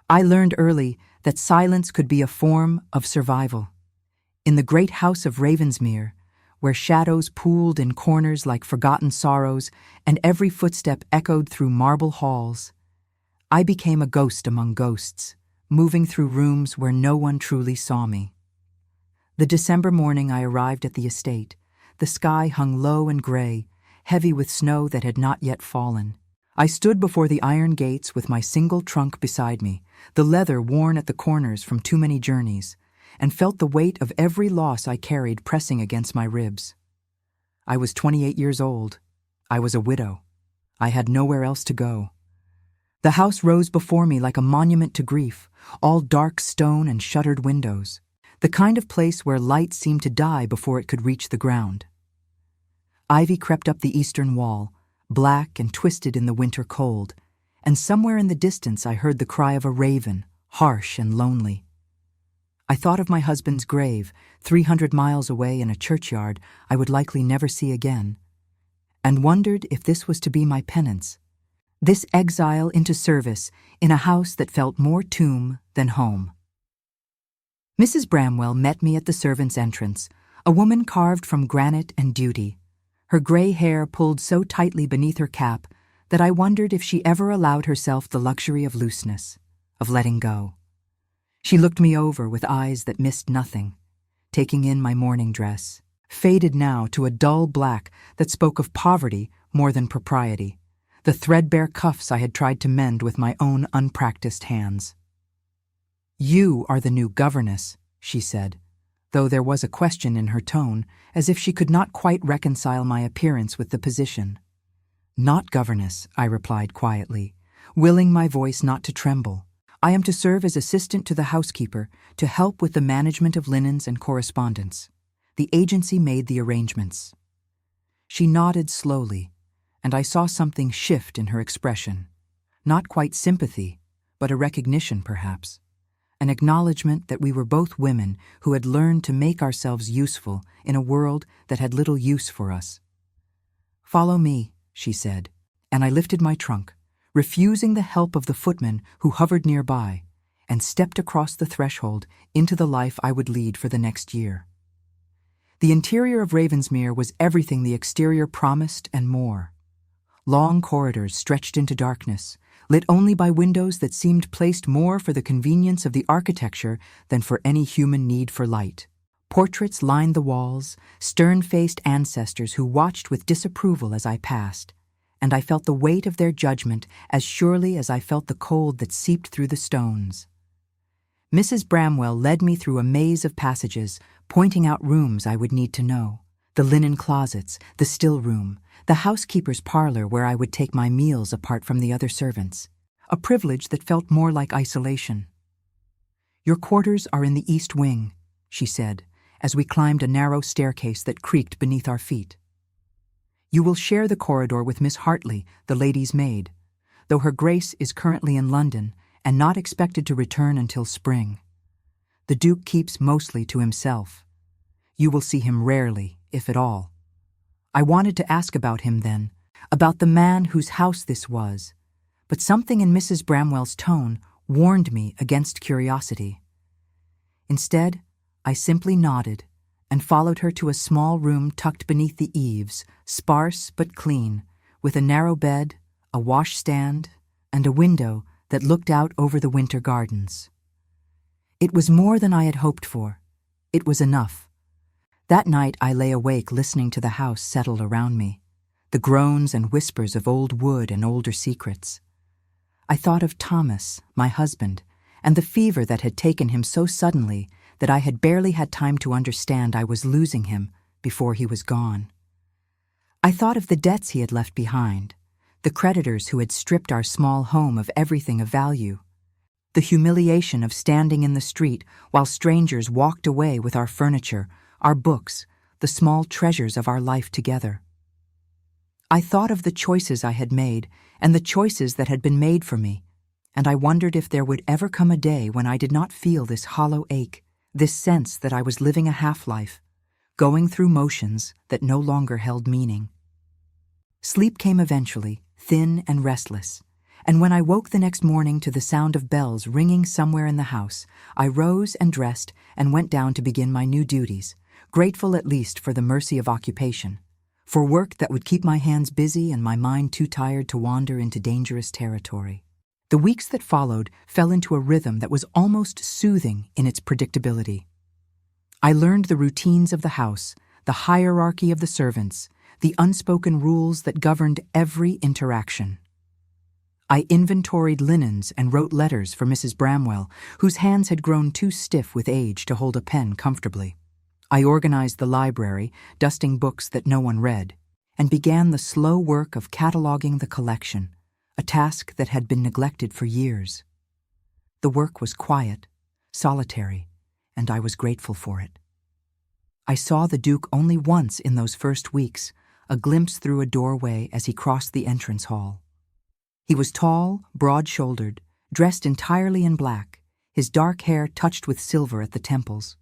I learned early that silence could be a form of survival. In the great house of Ravensmere, where shadows pooled in corners like forgotten sorrows and every footstep echoed through marble halls, I became a ghost among ghosts, moving through rooms where no one truly saw me. The December morning I arrived at the estate, the sky hung low and gray, heavy with snow that had not yet fallen. I stood before the iron gates with my single trunk beside me, the leather worn at the corners from too many journeys, and felt the weight of every loss I carried pressing against my ribs. I was 28 years old. I was a widow. I had nowhere else to go. The house rose before me like a monument to grief, all dark stone and shuttered windows, the kind of place where light seemed to die before it could reach the ground. Ivy crept up the eastern wall, black and twisted in the winter cold, and somewhere in the distance I heard the cry of a raven, harsh and lonely. I thought of my husband's grave, 300 miles away in a churchyard I would likely never see again, and wondered if this was to be my penance, this exile into service in a house that felt more tomb than home. Mrs. Bramwell met me at the servants' entrance, a woman carved from granite and duty, her gray hair pulled so tightly beneath her cap that I wondered if she ever allowed herself the luxury of looseness, of letting go. She looked me over with eyes that missed nothing, taking in my mourning dress, faded now to a dull black that spoke of poverty more than propriety, the threadbare cuffs I had tried to mend with my own unpracticed hands. "You are the new governess," she said, though there was a question in her tone, as if she could not quite reconcile my appearance with the position. "Not governess," I replied quietly, willing my voice not to tremble. "I am to serve as assistant to the housekeeper, to help with the management of linens and correspondence. The agency made the arrangements." She nodded slowly, and I saw something shift in her expression. Not quite sympathy, but a recognition, perhaps. An acknowledgement that we were both women who had learned to make ourselves useful in a world that had little use for us. "Follow me," she said, and I lifted my trunk, refusing the help of the footman who hovered nearby, and stepped across the threshold into the life I would lead for the next year. The interior of Ravensmere was everything the exterior promised and more. Long corridors stretched into darkness, lit only by windows that seemed placed more for the convenience of the architecture than for any human need for light. Portraits lined the walls, stern-faced ancestors who watched with disapproval as I passed, and I felt the weight of their judgment as surely as I felt the cold that seeped through the stones. Mrs. Bramwell led me through a maze of passages, pointing out rooms I would need to know. The linen closets, the still room, the housekeeper's parlor where I would take my meals apart from the other servants, a privilege that felt more like isolation. "Your quarters are in the east wing," she said, as we climbed a narrow staircase that creaked beneath our feet. "You will share the corridor with Miss Hartley, the lady's maid, though her grace is currently in London and not expected to return until spring. The Duke keeps mostly to himself. You will see him rarely, if at all." I wanted to ask about him then, about the man whose house this was, but something in Mrs. Bramwell's tone warned me against curiosity. Instead, I simply nodded and followed her to a small room tucked beneath the eaves, sparse but clean, with a narrow bed, a washstand, and a window that looked out over the winter gardens. It was more than I had hoped for. It was enough. That night I lay awake listening to the house settle around me, the groans and whispers of old wood and older secrets. I thought of Thomas, my husband, and the fever that had taken him so suddenly that I had barely had time to understand I was losing him before he was gone. I thought of the debts he had left behind, the creditors who had stripped our small home of everything of value, the humiliation of standing in the street while strangers walked away with our furniture, our books, the small treasures of our life together. I thought of the choices I had made and the choices that had been made for me, and I wondered if there would ever come a day when I did not feel this hollow ache, this sense that I was living a half-life, going through motions that no longer held meaning. Sleep came eventually, thin and restless, And when I woke the next morning to the sound of bells ringing somewhere in the house, I rose and dressed and went down to begin my new duties, grateful at least for the mercy of occupation, for work that would keep my hands busy and my mind too tired to wander into dangerous territory. The weeks that followed fell into a rhythm that was almost soothing in its predictability. I learned the routines of the house, the hierarchy of the servants, the unspoken rules that governed every interaction. I inventoried linens and wrote letters for Mrs. Bramwell, whose hands had grown too stiff with age to hold a pen comfortably. I organized the library, dusting books that no one read, and began the slow work of cataloging the collection, a task that had been neglected for years. The work was quiet, solitary, and I was grateful for it. I saw the Duke only once in those first weeks, a glimpse through a doorway as he crossed the entrance hall. He was tall, broad-shouldered, dressed entirely in black, his dark hair touched with silver at the temples.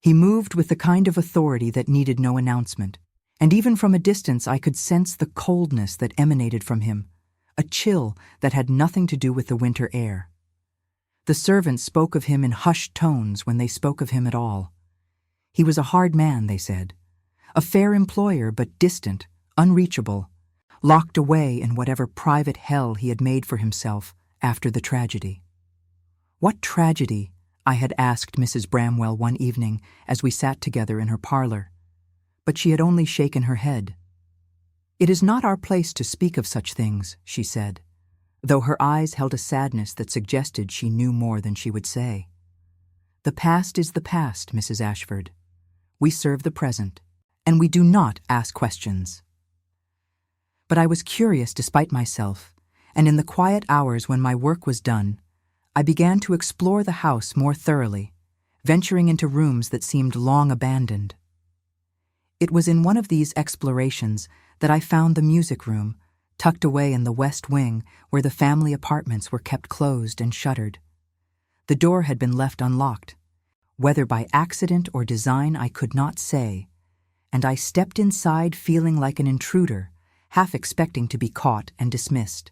He moved with the kind of authority that needed no announcement, and even from a distance I could sense the coldness that emanated from him, a chill that had nothing to do with the winter air. The servants spoke of him in hushed tones when they spoke of him at all. He was a hard man, they said, a fair employer but distant, unreachable, locked away in whatever private hell he had made for himself after the tragedy. What tragedy? I had asked Mrs. Bramwell one evening as we sat together in her parlor, but she had only shaken her head. "It is not our place to speak of such things," she said, though her eyes held a sadness that suggested she knew more than she would say. "The past is the past, Mrs. Ashford. We serve the present, and we do not ask questions." But I was curious despite myself, and in the quiet hours when my work was done, I began to explore the house more thoroughly, venturing into rooms that seemed long abandoned. It was in one of these explorations that I found the music room, tucked away in the west wing where the family apartments were kept closed and shuttered. The door had been left unlocked, whether by accident or design I could not say, and I stepped inside feeling like an intruder, half expecting to be caught and dismissed.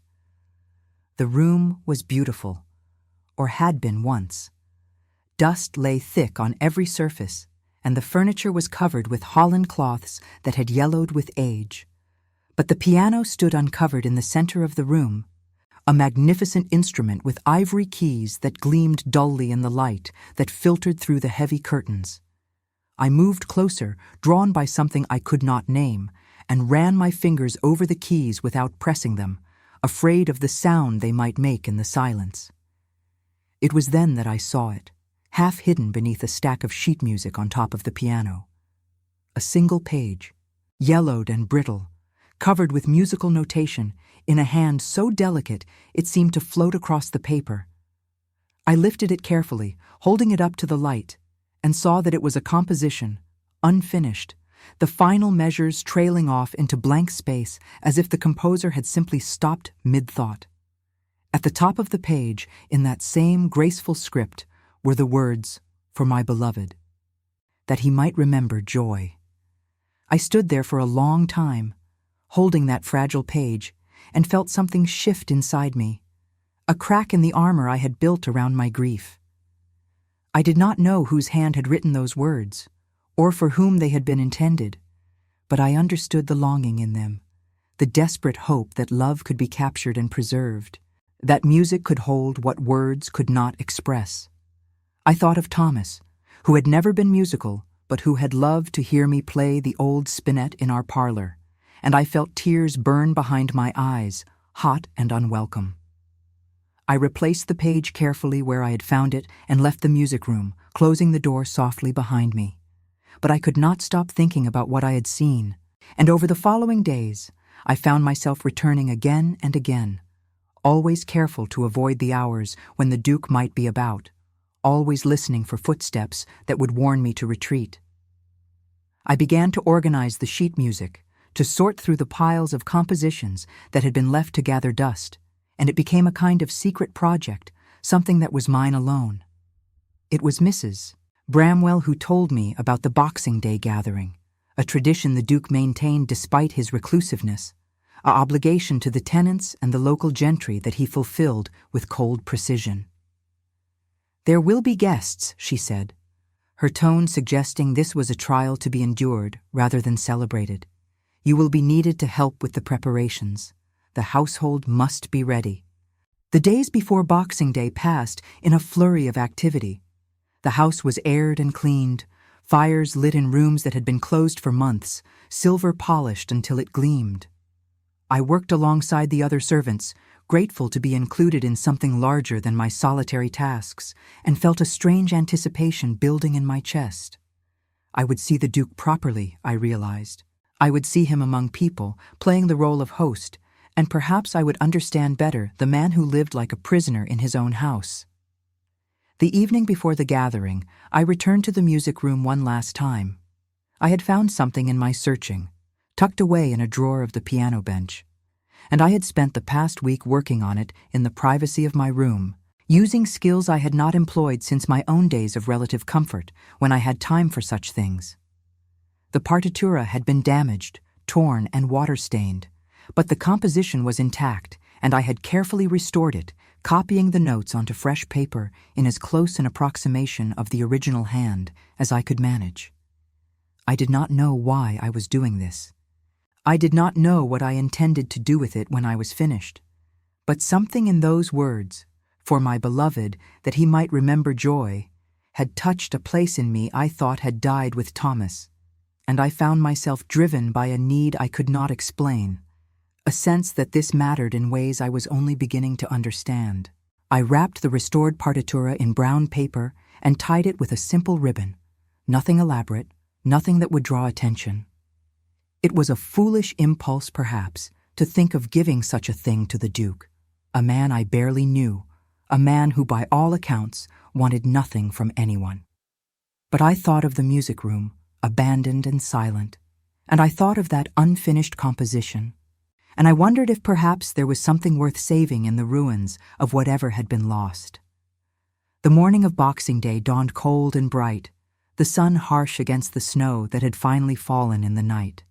The room was beautiful, or had been once. Dust lay thick on every surface, and the furniture was covered with holland cloths that had yellowed with age. But the piano stood uncovered in the center of the room, a magnificent instrument with ivory keys that gleamed dully in the light that filtered through the heavy curtains. I moved closer, drawn by something I could not name, and ran my fingers over the keys without pressing them, afraid of the sound they might make in the silence. It was then that I saw it, half hidden beneath a stack of sheet music on top of the piano. A single page, yellowed and brittle, covered with musical notation, in a hand so delicate it seemed to float across the paper. I lifted it carefully, holding it up to the light, and saw that it was a composition, unfinished, the final measures trailing off into blank space as if the composer had simply stopped mid-thought. At the top of the page, in that same graceful script, were the words, "For my beloved," that he might remember joy. I stood there for a long time, holding that fragile page, and felt something shift inside me, a crack in the armor I had built around my grief. I did not know whose hand had written those words, or for whom they had been intended, but I understood the longing in them, the desperate hope that love could be captured and preserved, that music could hold what words could not express. I thought of Thomas, who had never been musical, but who had loved to hear me play the old spinet in our parlor, and I felt tears burn behind my eyes, hot and unwelcome. I replaced the page carefully where I had found it and left the music room, closing the door softly behind me. But I could not stop thinking about what I had seen, and over the following days, I found myself returning again and again, always careful to avoid the hours when the Duke might be about, always listening for footsteps that would warn me to retreat. I began to organize the sheet music, to sort through the piles of compositions that had been left to gather dust, and it became a kind of secret project, something that was mine alone. It was Mrs. Bramwell who told me about the Boxing Day gathering, a tradition the Duke maintained despite his reclusiveness, an obligation to the tenants and the local gentry that he fulfilled with cold precision. "There will be guests," she said, her tone suggesting this was a trial to be endured rather than celebrated. "You will be needed to help with the preparations. The household must be ready." The days before Boxing Day passed in a flurry of activity. The house was aired and cleaned, fires lit in rooms that had been closed for months, silver polished until it gleamed. I worked alongside the other servants, grateful to be included in something larger than my solitary tasks, and felt a strange anticipation building in my chest. I would see the Duke properly, I realized. I would see him among people, playing the role of host, and perhaps I would understand better the man who lived like a prisoner in his own house. The evening before the gathering, I returned to the music room one last time. I had found something in my searching, tucked away in a drawer of the piano bench, and I had spent the past week working on it in the privacy of my room, using skills I had not employed since my own days of relative comfort, when I had time for such things. The partitura had been damaged, torn, and water-stained, but the composition was intact, and I had carefully restored it, copying the notes onto fresh paper in as close an approximation of the original hand as I could manage. I did not know why I was doing this. I did not know what I intended to do with it when I was finished. But something in those words, "for my beloved, that he might remember joy," had touched a place in me I thought had died with Thomas, and I found myself driven by a need I could not explain, a sense that this mattered in ways I was only beginning to understand. I wrapped the restored partitura in brown paper and tied it with a simple ribbon, nothing elaborate, nothing that would draw attention. It was a foolish impulse, perhaps, to think of giving such a thing to the Duke, a man I barely knew, a man who by all accounts wanted nothing from anyone. But I thought of the music room, abandoned and silent, and I thought of that unfinished composition, and I wondered if perhaps there was something worth saving in the ruins of whatever had been lost. The morning of Boxing Day dawned cold and bright, the sun harsh against the snow that had finally fallen in the night.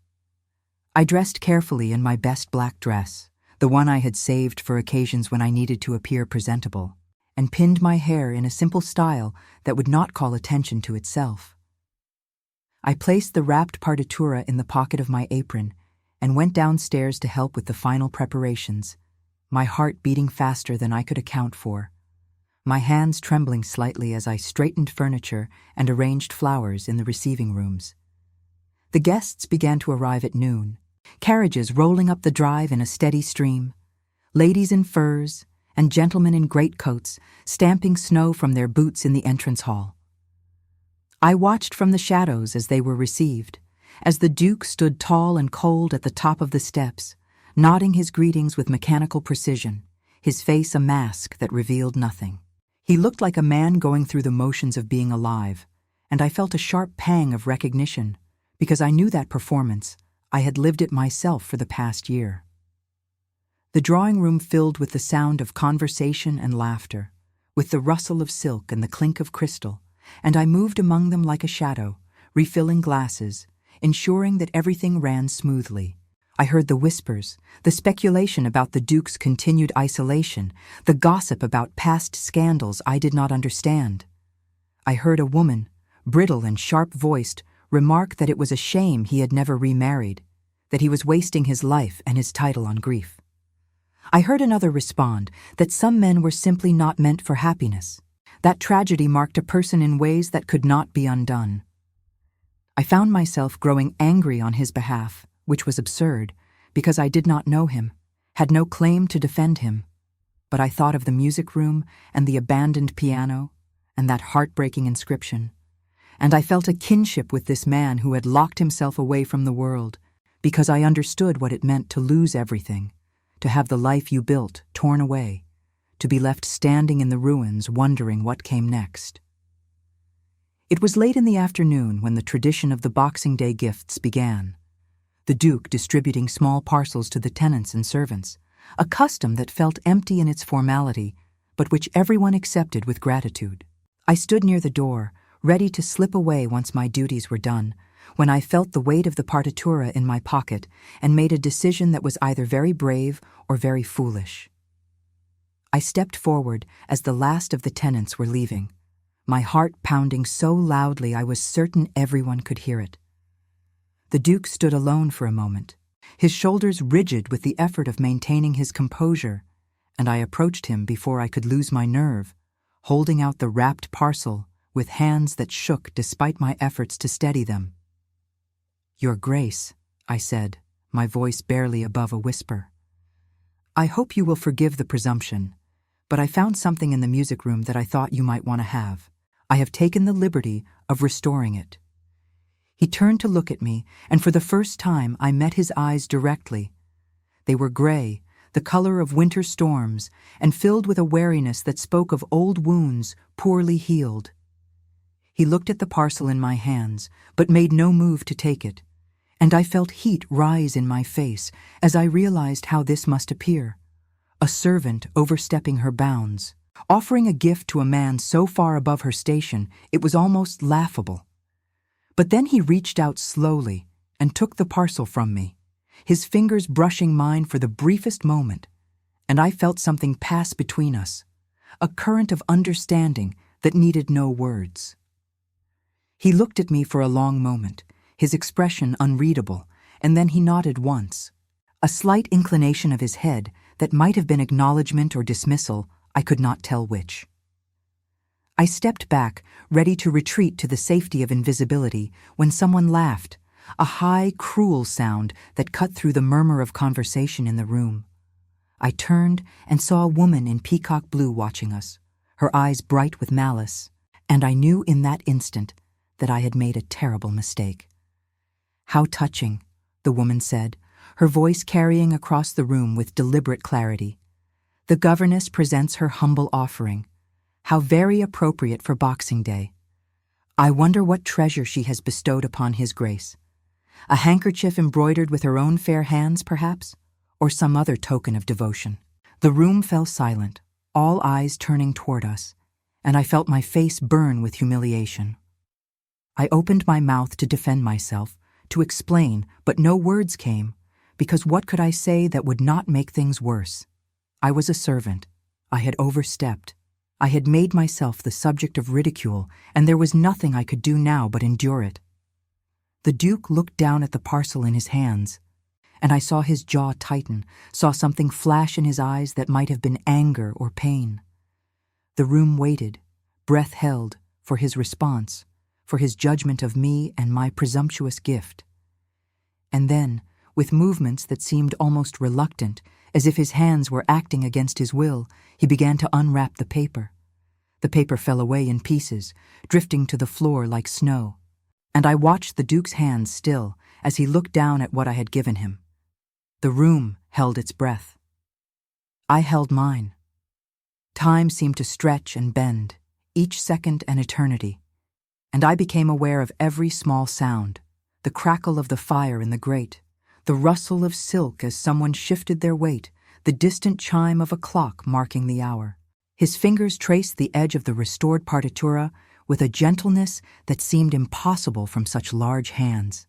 I dressed carefully in my best black dress, the one I had saved for occasions when I needed to appear presentable, and pinned my hair in a simple style that would not call attention to itself. I placed the wrapped partitura in the pocket of my apron and went downstairs to help with the final preparations, my heart beating faster than I could account for, my hands trembling slightly as I straightened furniture and arranged flowers in the receiving rooms. The guests began to arrive at noon, carriages rolling up the drive in a steady stream, ladies in furs and gentlemen in greatcoats stamping snow from their boots in the entrance hall. I watched from the shadows as they were received, as the Duke stood tall and cold at the top of the steps, nodding his greetings with mechanical precision, his face a mask that revealed nothing. He looked like a man going through the motions of being alive, and I felt a sharp pang of recognition, because I knew that performance. I had lived it myself for the past year. The drawing room filled with the sound of conversation and laughter, with the rustle of silk and the clink of crystal, and I moved among them like a shadow, refilling glasses, ensuring that everything ran smoothly. I heard the whispers, the speculation about the Duke's continued isolation, the gossip about past scandals I did not understand. I heard a woman, brittle and sharp-voiced, remark that it was a shame he had never remarried, that he was wasting his life and his title on grief. I heard another respond that some men were simply not meant for happiness, that tragedy marked a person in ways that could not be undone. I found myself growing angry on his behalf, which was absurd, because I did not know him, had no claim to defend him. But I thought of the music room and the abandoned piano and that heartbreaking inscription, and I felt a kinship with this man who had locked himself away from the world, because I understood what it meant to lose everything, to have the life you built torn away, to be left standing in the ruins wondering what came next. It was late in the afternoon when the tradition of the Boxing Day gifts began, the Duke distributing small parcels to the tenants and servants, a custom that felt empty in its formality, but which everyone accepted with gratitude. I stood near the door, ready to slip away once my duties were done, when I felt the weight of the partitura in my pocket and made a decision that was either very brave or very foolish. I stepped forward as the last of the tenants were leaving, my heart pounding so loudly I was certain everyone could hear it. The Duke stood alone for a moment, his shoulders rigid with the effort of maintaining his composure, and I approached him before I could lose my nerve, holding out the wrapped parcel with hands that shook despite my efforts to steady them. "Your Grace," I said, my voice barely above a whisper. "I hope you will forgive the presumption, but I found something in the music room that I thought you might want to have. I have taken the liberty of restoring it." He turned to look at me, and for the first time I met his eyes directly. They were gray, the color of winter storms, and filled with a wariness that spoke of old wounds poorly healed. He looked at the parcel in my hands, but made no move to take it, and I felt heat rise in my face as I realized how this must appear. A servant overstepping her bounds, offering a gift to a man so far above her station it was almost laughable. But then he reached out slowly and took the parcel from me, his fingers brushing mine for the briefest moment, and I felt something pass between us, a current of understanding that needed no words. He looked at me for a long moment, his expression unreadable, and then he nodded once. A slight inclination of his head that might have been acknowledgement or dismissal, I could not tell which. I stepped back, ready to retreat to the safety of invisibility, when someone laughed, a high, cruel sound that cut through the murmur of conversation in the room. I turned and saw a woman in peacock blue watching us, her eyes bright with malice, and I knew in that instant that I had made a terrible mistake. "How touching," the woman said, her voice carrying across the room with deliberate clarity. "The governess presents her humble offering. How very appropriate for Boxing Day. I wonder what treasure she has bestowed upon His Grace. A handkerchief embroidered with her own fair hands, perhaps, or some other token of devotion." The room fell silent, all eyes turning toward us, and I felt my face burn with humiliation. I opened my mouth to defend myself, to explain, but no words came, because what could I say that would not make things worse? I was a servant. I had overstepped. I had made myself the subject of ridicule, and there was nothing I could do now but endure it. The Duke looked down at the parcel in his hands, and I saw his jaw tighten, saw something flash in his eyes that might have been anger or pain. The room waited, breath held, for his response, for his judgment of me and my presumptuous gift. And then, with movements that seemed almost reluctant, as if his hands were acting against his will, he began to unwrap the paper. The paper fell away in pieces, drifting to the floor like snow, and I watched the Duke's hands still as he looked down at what I had given him. The room held its breath. I held mine. Time seemed to stretch and bend, each second an eternity, and I became aware of every small sound, the crackle of the fire in the grate, the rustle of silk as someone shifted their weight, the distant chime of a clock marking the hour. His fingers traced the edge of the restored partitura with a gentleness that seemed impossible from such large hands.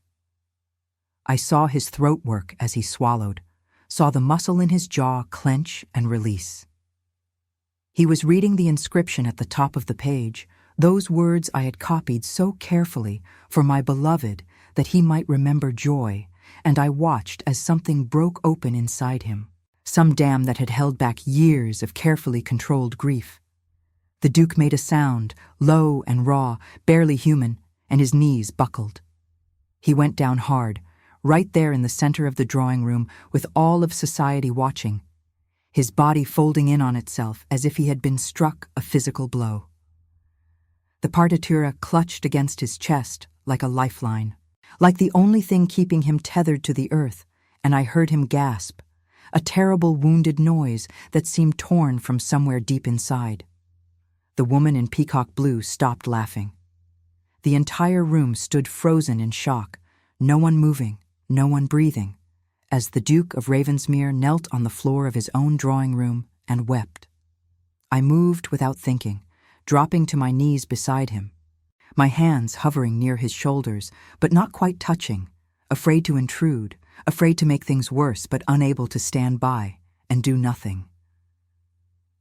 I saw his throat work as he swallowed, saw the muscle in his jaw clench and release. He was reading the inscription at the top of the page, those words I had copied so carefully for my beloved that he might remember joy, and I watched as something broke open inside him, some dam that had held back years of carefully controlled grief. The Duke made a sound, low and raw, barely human, and his knees buckled. He went down hard, right there in the center of the drawing room with all of society watching, his body folding in on itself as if he had been struck a physical blow. The partitura clutched against his chest like a lifeline, like the only thing keeping him tethered to the earth, and I heard him gasp, a terrible wounded noise that seemed torn from somewhere deep inside. The woman in peacock blue stopped laughing. The entire room stood frozen in shock, no one moving, no one breathing, as the Duke of Ravensmere knelt on the floor of his own drawing room and wept. I moved without thinking, dropping to my knees beside him. my hands hovering near his shoulders, but not quite touching, afraid to intrude, afraid to make things worse, but unable to stand by and do nothing.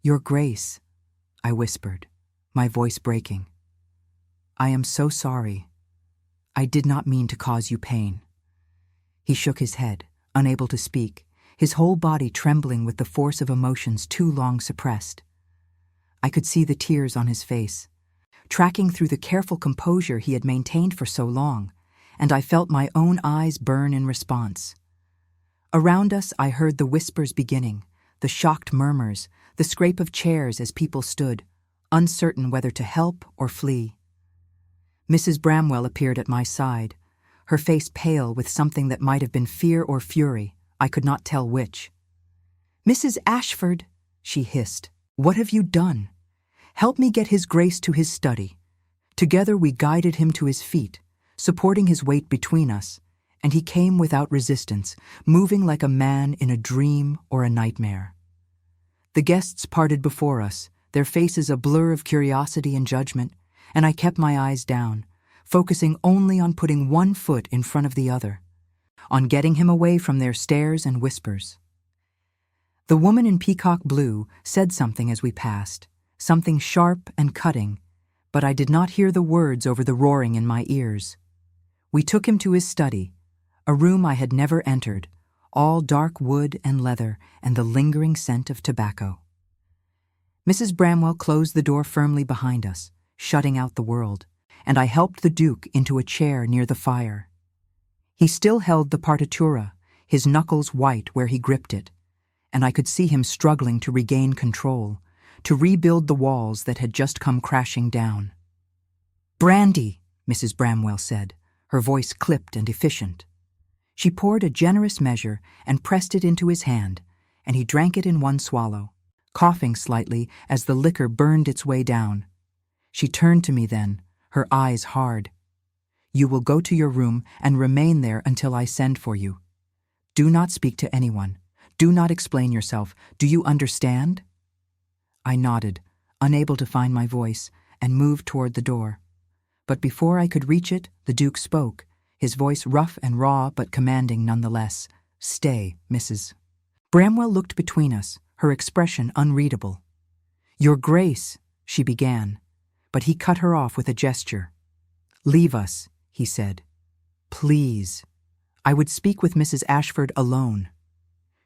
"Your Grace," I whispered, my voice breaking. "I am so sorry. I did not mean to cause you pain." He shook his head, unable to speak, his whole body trembling with the force of emotions too long suppressed. I could see the tears on his face, tracking through the careful composure he had maintained for so long, and I felt my own eyes burn in response. Around us I heard the whispers beginning, the shocked murmurs, the scrape of chairs as people stood, uncertain whether to help or flee. Mrs. Bramwell appeared at my side, her face pale with something that might have been fear or fury, I could not tell which. "Mrs. Ashford," she hissed, "what have you done? Help me get His Grace to his study." Together we guided him to his feet, supporting his weight between us, and he came without resistance, moving like a man in a dream or a nightmare. The guests parted before us, their faces a blur of curiosity and judgment, and I kept my eyes down, focusing only on putting one foot in front of the other, on getting him away from their stares and whispers. The woman in peacock blue said something as we passed, something sharp and cutting, but I did not hear the words over the roaring in my ears. We took him to his study, a room I had never entered, all dark wood and leather and the lingering scent of tobacco. Mrs. Bramwell closed the door firmly behind us, shutting out the world, and I helped the Duke into a chair near the fire. He still held the partitura, his knuckles white where he gripped it, and I could see him struggling to regain control, to rebuild the walls that had just come crashing down. "Brandy," Mrs. Bramwell said, her voice clipped and efficient. She poured a generous measure and pressed it into his hand, and he drank it in one swallow, coughing slightly as the liquor burned its way down. She turned to me then, her eyes hard. "You will go to your room and remain there until I send for you. Do not speak to anyone. Do not explain yourself. Do you understand?" I nodded, unable to find my voice, and moved toward the door. But before I could reach it, the Duke spoke, his voice rough and raw but commanding nonetheless. "Stay, Mrs." Bramwell looked between us, her expression unreadable. "Your Grace," she began, but he cut her off with a gesture. "Leave us," he said. "Please. I would speak with Mrs. Ashford alone."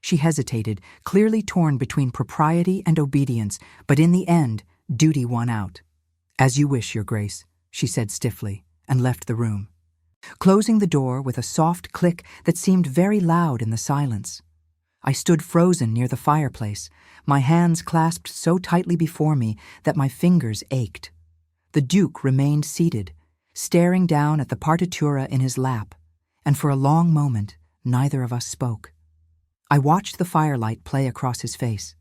She hesitated, clearly torn between propriety and obedience, but in the end, duty won out. "As you wish, Your Grace," she said stiffly, and left the room, closing the door with a soft click that seemed very loud in the silence. I stood frozen near the fireplace, my hands clasped so tightly before me that my fingers ached. The Duke remained seated, staring down at the partitura in his lap, and for a long moment neither of us spoke. I watched the firelight play across his face,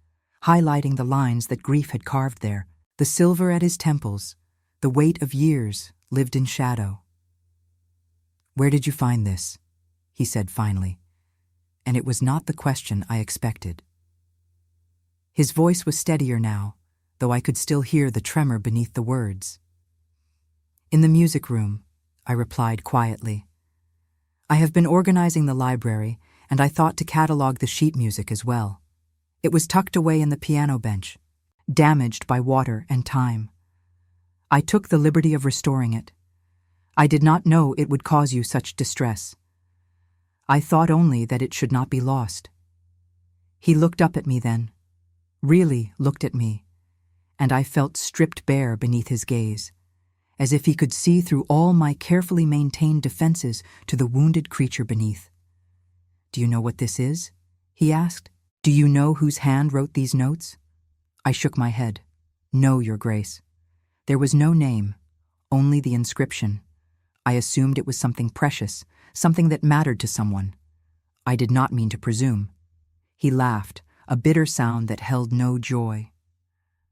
highlighting the lines that grief had carved there, the silver at his temples, the weight of years lived in shadow. "Where did you find this?" he said finally, and it was not the question I expected. His voice was steadier now, though I could still hear the tremor beneath the words. "In the music room," I replied quietly. "I have been organizing the library, and I thought to catalog the sheet music as well. It was tucked away in the piano bench, damaged by water and time. I took the liberty of restoring it. I did not know it would cause you such distress. I thought only that it should not be lost." He looked up at me then, really looked at me, and I felt stripped bare beneath his gaze, as if he could see through all my carefully maintained defenses to the wounded creature beneath. "Do you know what this is?" he asked. "Do you know whose hand wrote these notes?" I shook my head. "No, Your Grace." There was no name, only the inscription. I assumed it was something precious, something that mattered to someone. I did not mean to presume. He laughed, a bitter sound that held no joy.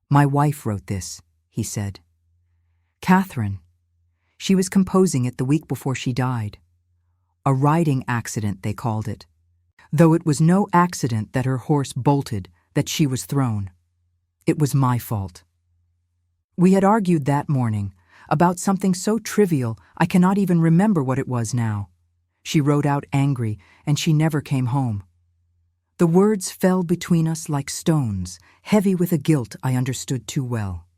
"My wife wrote this," he said. "Catherine. She was composing it the week before she died. A riding accident, they called it. Though it was no accident that her horse bolted, that she was thrown. It was my fault." We had argued that morning, about something so trivial I cannot even remember what it was now. She rode out angry, and she never came home. The words fell between us like stones, heavy with a guilt I understood too well.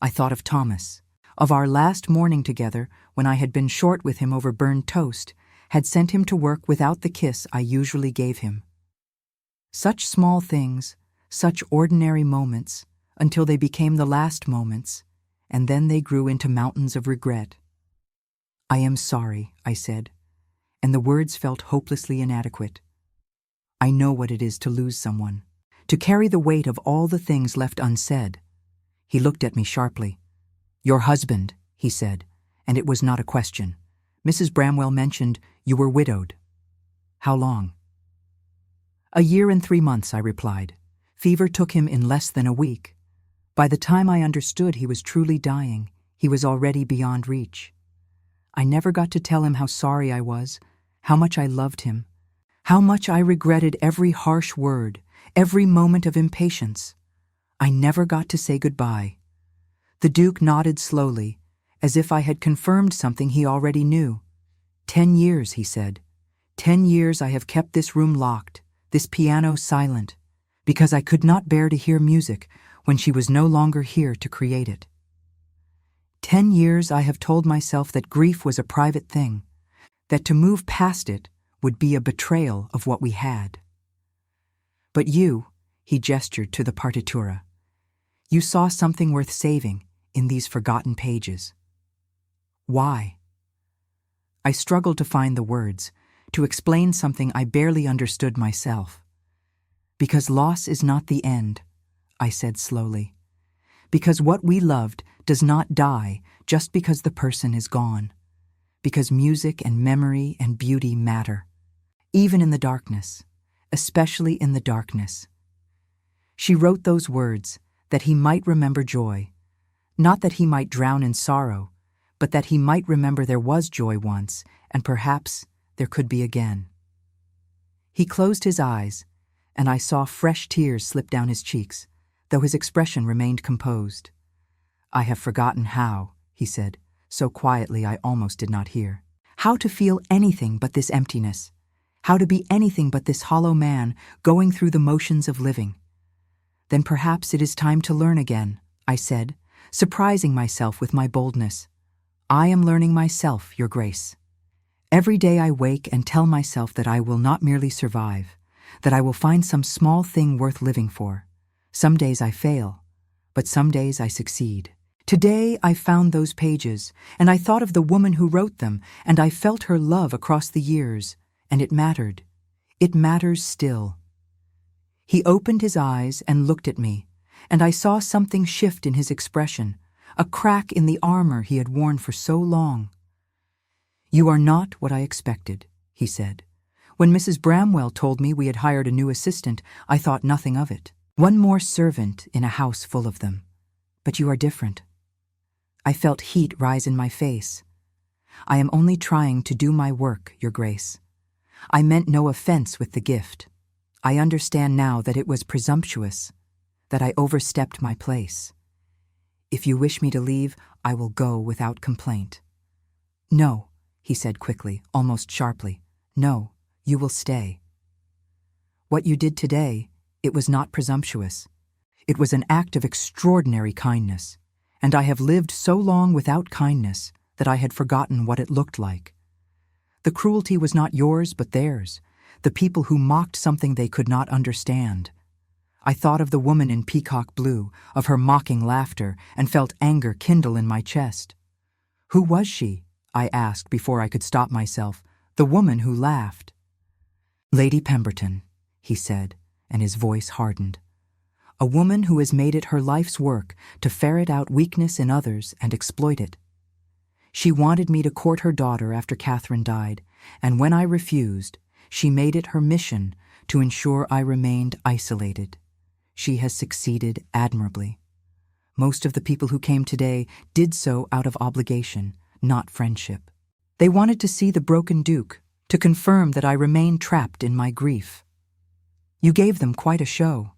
I thought of Thomas, of our last morning together when I had been short with him over burned toast, had sent him to work without the kiss I usually gave him. Such small things, such ordinary moments, until they became the last moments, and then they grew into mountains of regret. "I am sorry," I said, and the words felt hopelessly inadequate. I know what it is to lose someone, to carry the weight of all the things left unsaid. He looked at me sharply. "Your husband," he said, and it was not a question. "Mrs. Bramwell mentioned you were widowed." "How long?" "A year and 3 months," I replied. "Fever took him in less than a week. By the time I understood he was truly dying, he was already beyond reach. I never got to tell him how sorry I was, how much I loved him, how much I regretted every harsh word, every moment of impatience. I never got to say goodbye." The Duke nodded slowly, as if I had confirmed something he already knew. "10 years," he said. 10 years I have kept this room locked, this piano silent, because I could not bear to hear music when she was no longer here to create it. 10 years I have told myself that grief was a private thing, that to move past it would be a betrayal of what we had. But you," he gestured to the partitura, "you saw something worth saving in these forgotten pages." "Why?" I struggled to find the words, to explain something I barely understood myself. "Because loss is not the end," I said slowly. "Because what we loved does not die just because the person is gone. Because music and memory and beauty matter, even in the darkness, especially in the darkness." She wrote those words, that he might remember joy, not that he might drown in sorrow, but that he might remember there was joy once, and perhaps there could be again. He closed his eyes, and I saw fresh tears slip down his cheeks, though his expression remained composed. "I have forgotten how," he said, so quietly I almost did not hear. "How to feel anything but this emptiness, how to be anything but this hollow man going through the motions of living." "Then perhaps it is time to learn again," I said, surprising myself with my boldness. "I am learning myself, Your Grace. Every day I wake and tell myself that I will not merely survive, that I will find some small thing worth living for. Some days I fail, but some days I succeed. Today I found those pages, and I thought of the woman who wrote them, and I felt her love across the years, and it mattered. It matters still." He opened his eyes and looked at me, and I saw something shift in his expression, a crack in the armor he had worn for so long. "You are not what I expected," he said. "When Mrs. Bramwell told me we had hired a new assistant, I thought nothing of it. One more servant in a house full of them. But you are different." I felt heat rise in my face. "I am only trying to do my work, Your Grace. I meant no offense with the gift. I understand now that it was presumptuous, that I overstepped my place. If you wish me to leave, I will go without complaint." "No," he said quickly, almost sharply. "No, you will stay. What you did today, it was not presumptuous. It was an act of extraordinary kindness, and I have lived so long without kindness that I had forgotten what it looked like. The cruelty was not yours but theirs, the people who mocked something they could not understand. I thought of the woman in peacock blue, of her mocking laughter, and felt anger kindle in my chest. Who was she? I asked before I could stop myself. The woman who laughed. "Lady Pemberton," he said, and his voice hardened. "A woman who has made it her life's work to ferret out weakness in others and exploit it. She wanted me to court her daughter after Catherine died, and when I refused, she made it her mission to ensure I remained isolated. She has succeeded admirably. Most of the people who came today did so out of obligation, not friendship. They wanted to see the broken Duke, to confirm that I remained trapped in my grief. You gave them quite a show."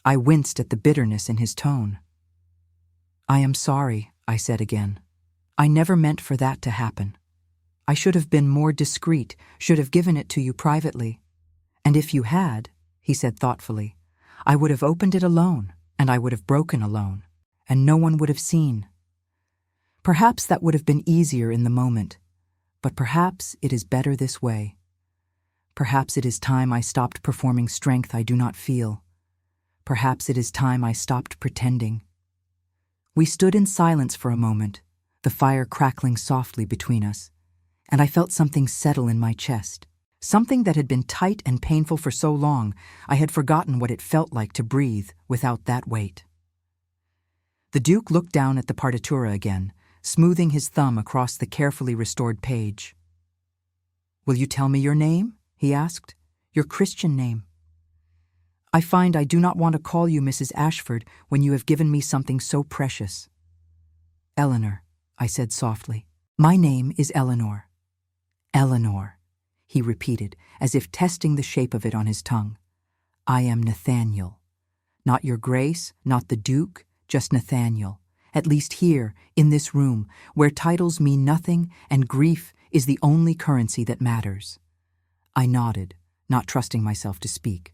I winced at the bitterness in his tone. "I am sorry," I said again. I never meant for that to happen. I should have been more discreet, should have given it to you privately. And if you had, he said thoughtfully, I would have opened it alone, and I would have broken alone, and no one would have seen. Perhaps that would have been easier in the moment, but perhaps it is better this way. Perhaps it is time I stopped performing strength I do not feel. Perhaps it is time I stopped pretending. We stood in silence for a moment, the fire crackling softly between us, and I felt something settle in my chest. Something that had been tight and painful for so long, I had forgotten what it felt like to breathe without that weight. The Duke looked down at the partitura again, smoothing his thumb across the carefully restored page. "Will you tell me your name?" he asked. "Your Christian name." "I find I do not want to call you Mrs. Ashford when you have given me something so precious." "Eleanor," I said softly. "My name is Eleanor." "Eleanor," he repeated, as if testing the shape of it on his tongue. "I am Nathaniel. Not your Grace, not the Duke, just Nathaniel. At least here, in this room, where titles mean nothing and grief is the only currency that matters." I nodded, not trusting myself to speak.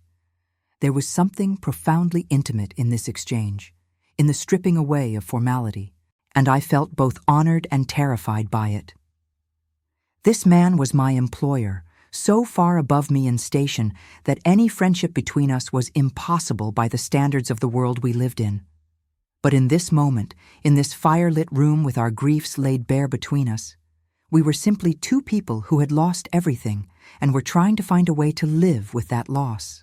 There was something profoundly intimate in this exchange, in the stripping away of formality, and I felt both honored and terrified by it. This man was my employer, so far above me in station that any friendship between us was impossible by the standards of the world we lived in. But in this moment, in this fire-lit room with our griefs laid bare between us, we were simply two people who had lost everything and were trying to find a way to live with that loss.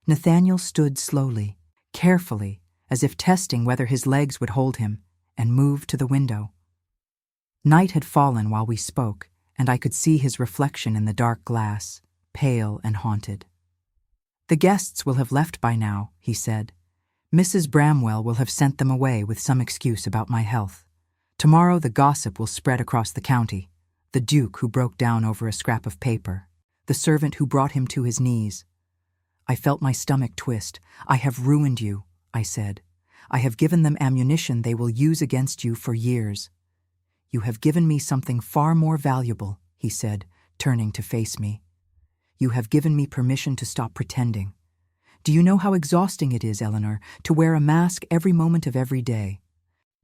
Nathaniel stood slowly, carefully, as if testing whether his legs would hold him, and moved to the window. Night had fallen while we spoke, and I could see his reflection in the dark glass, pale and haunted. "The guests will have left by now," he said. "Mrs. Bramwell will have sent them away with some excuse about my health. Tomorrow the gossip will spread across the county. The Duke who broke down over a scrap of paper, the servant who brought him to his knees." I felt my stomach twist. "I have ruined you," I said. "I have given them ammunition they will use against you for years." "You have given me something far more valuable," he said, turning to face me. "You have given me permission to stop pretending. Do you know how exhausting it is, Eleanor, to wear a mask every moment of every day?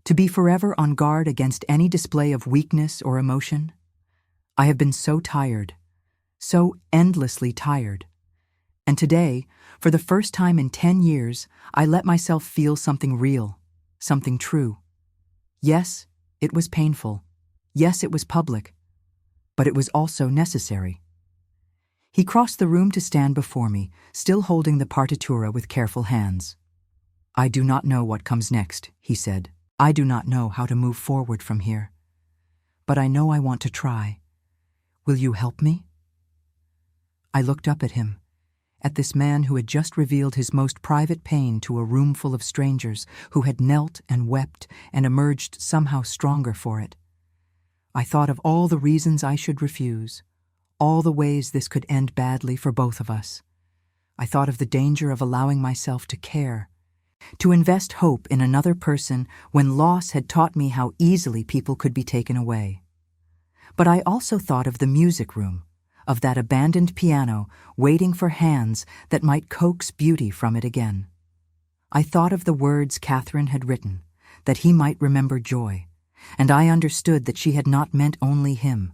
To be forever on guard against any display of weakness or emotion? I have been so tired, so endlessly tired. And today, for the first time in 10 years, I let myself feel something real, something true. Yes, it was painful. Yes, it was public. But it was also necessary." He crossed the room to stand before me, still holding the partitura with careful hands. "I do not know what comes next," he said. "I do not know how to move forward from here. But I know I want to try. Will you help me?" I looked up at him, at this man who had just revealed his most private pain to a room full of strangers, who had knelt and wept and emerged somehow stronger for it. I thought of all the reasons I should refuse, all the ways this could end badly for both of us. I thought of the danger of allowing myself to care, to invest hope in another person when loss had taught me how easily people could be taken away. But I also thought of the music room, of that abandoned piano waiting for hands that might coax beauty from it again. I thought of the words Catherine had written, that he might remember joy, and I understood that she had not meant only him.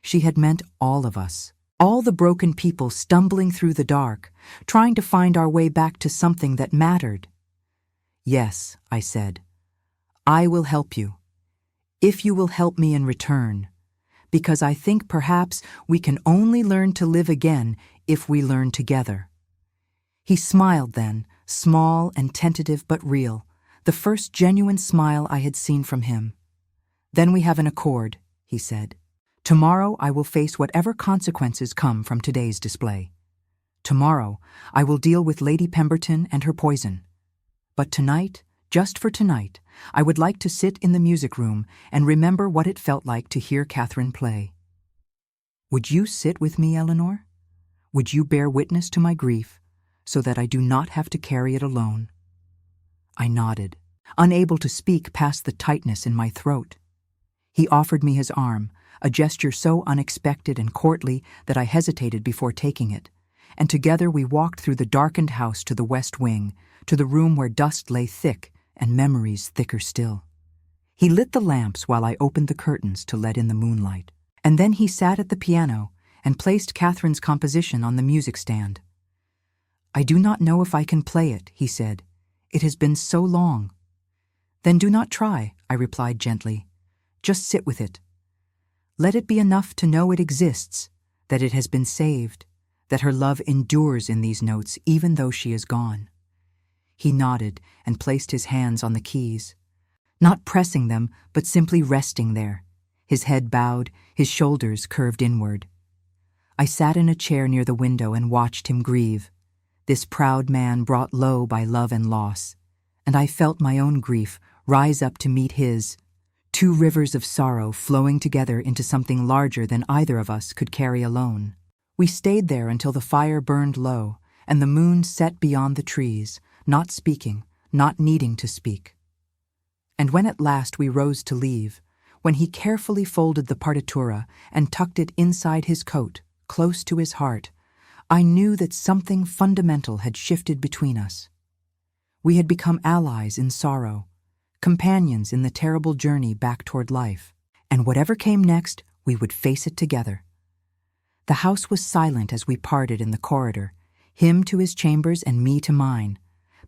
She had meant all of us, all the broken people stumbling through the dark, trying to find our way back to something that mattered. "Yes," I said, "I will help you, if you will help me in return, because I think perhaps we can only learn to live again if we learn together." He smiled then, small and tentative but real, the first genuine smile I had seen from him. "Then we have an accord," he said. "Tomorrow I will face whatever consequences come from today's display. Tomorrow I will deal with Lady Pemberton and her poison. But tonight, just for tonight, I would like to sit in the music room and remember what it felt like to hear Catherine play. Would you sit with me, Eleanor? Would you bear witness to my grief so that I do not have to carry it alone?" I nodded. unable to speak past the tightness in my throat. He offered me his arm, a gesture so unexpected and courtly that I hesitated before taking it, and together we walked through the darkened house to the west wing, to the room where dust lay thick and memories thicker still. He lit the lamps while I opened the curtains to let in the moonlight, and then he sat at the piano and placed Catherine's composition on the music stand. "I do not know if I can play it," he said. "It has been so long." "Then do not try," I replied gently. "Just sit with it. Let it be enough to know it exists, that it has been saved, that her love endures in these notes even though she is gone." He nodded and placed his hands on the keys, not pressing them but simply resting there, his head bowed, his shoulders curved inward. I sat in a chair near the window and watched him grieve, this proud man brought low by love and loss, and I felt my own grief rise up to meet his, two rivers of sorrow flowing together into something larger than either of us could carry alone. We stayed there until the fire burned low and the moon set beyond the trees, not speaking, not needing to speak. And when at last we rose to leave, when he carefully folded the partitura and tucked it inside his coat, close to his heart, I knew that something fundamental had shifted between us. We had become allies in sorrow, companions in the terrible journey back toward life, and whatever came next, we would face it together. The house was silent as we parted in the corridor, him to his chambers and me to mine,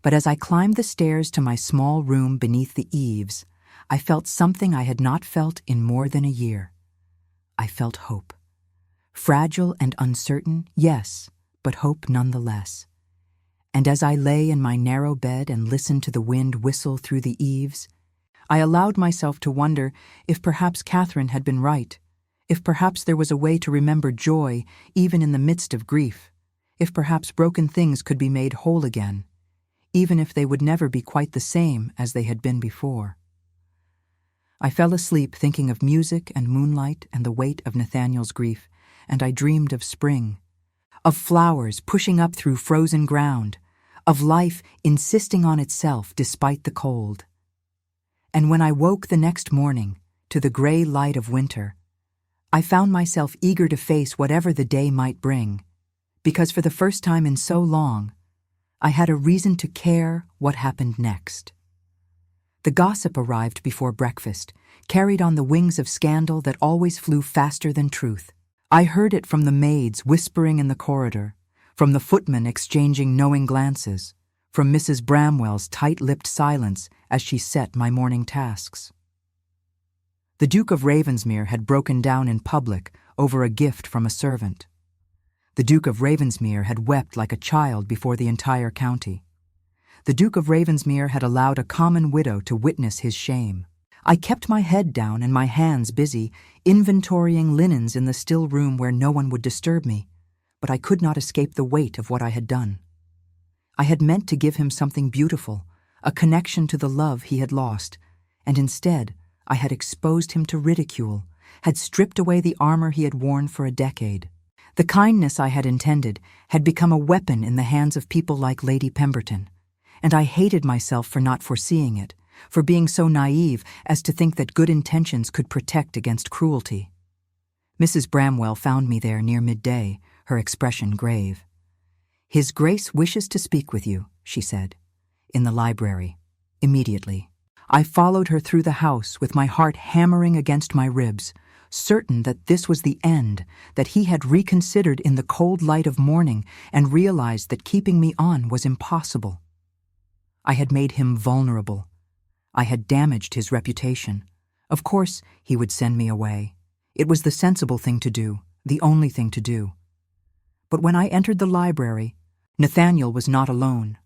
but as I climbed the stairs to my small room beneath the eaves, I felt something I had not felt in more than a year. I felt hope. Fragile and uncertain, yes, but hope nonetheless. And as I lay in my narrow bed and listened to the wind whistle through the eaves, I allowed myself to wonder if perhaps Catherine had been right, if perhaps there was a way to remember joy even in the midst of grief, if perhaps broken things could be made whole again, even if they would never be quite the same as they had been before. I fell asleep thinking of music and moonlight and the weight of Nathaniel's grief, and I dreamed of spring, of flowers pushing up through frozen ground, of life insisting on itself despite the cold. And when I woke the next morning to the gray light of winter, I found myself eager to face whatever the day might bring, because for the first time in so long, I had a reason to care what happened next. The gossip arrived before breakfast, carried on the wings of scandal that always flew faster than truth. I heard it from the maids whispering in the corridor, from the footmen exchanging knowing glances, from Mrs. Bramwell's tight-lipped silence as she set my morning tasks. The Duke of Ravensmere had broken down in public over a gift from a servant. The Duke of Ravensmere had wept like a child before the entire county. The Duke of Ravensmere had allowed a common widow to witness his shame. I kept my head down and my hands busy, inventorying linens in the still room where no one would disturb me, but I could not escape the weight of what I had done. I had meant to give him something beautiful, a connection to the love he had lost, and instead I had exposed him to ridicule, had stripped away the armor he had worn for a decade. The kindness I had intended had become a weapon in the hands of people like Lady Pemberton, and I hated myself for not foreseeing it, for being so naive as to think that good intentions could protect against cruelty. Mrs. Bramwell found me there near midday, her expression grave. "His Grace wishes to speak with you," she said. "In the library. Immediately." I followed her through the house with my heart hammering against my ribs, certain that this was the end, that he had reconsidered in the cold light of morning and realized that keeping me on was impossible. I had made him vulnerable. I had damaged his reputation. Of course, he would send me away. It was the sensible thing to do, the only thing to do. But when I entered the library, Nathaniel was not alone.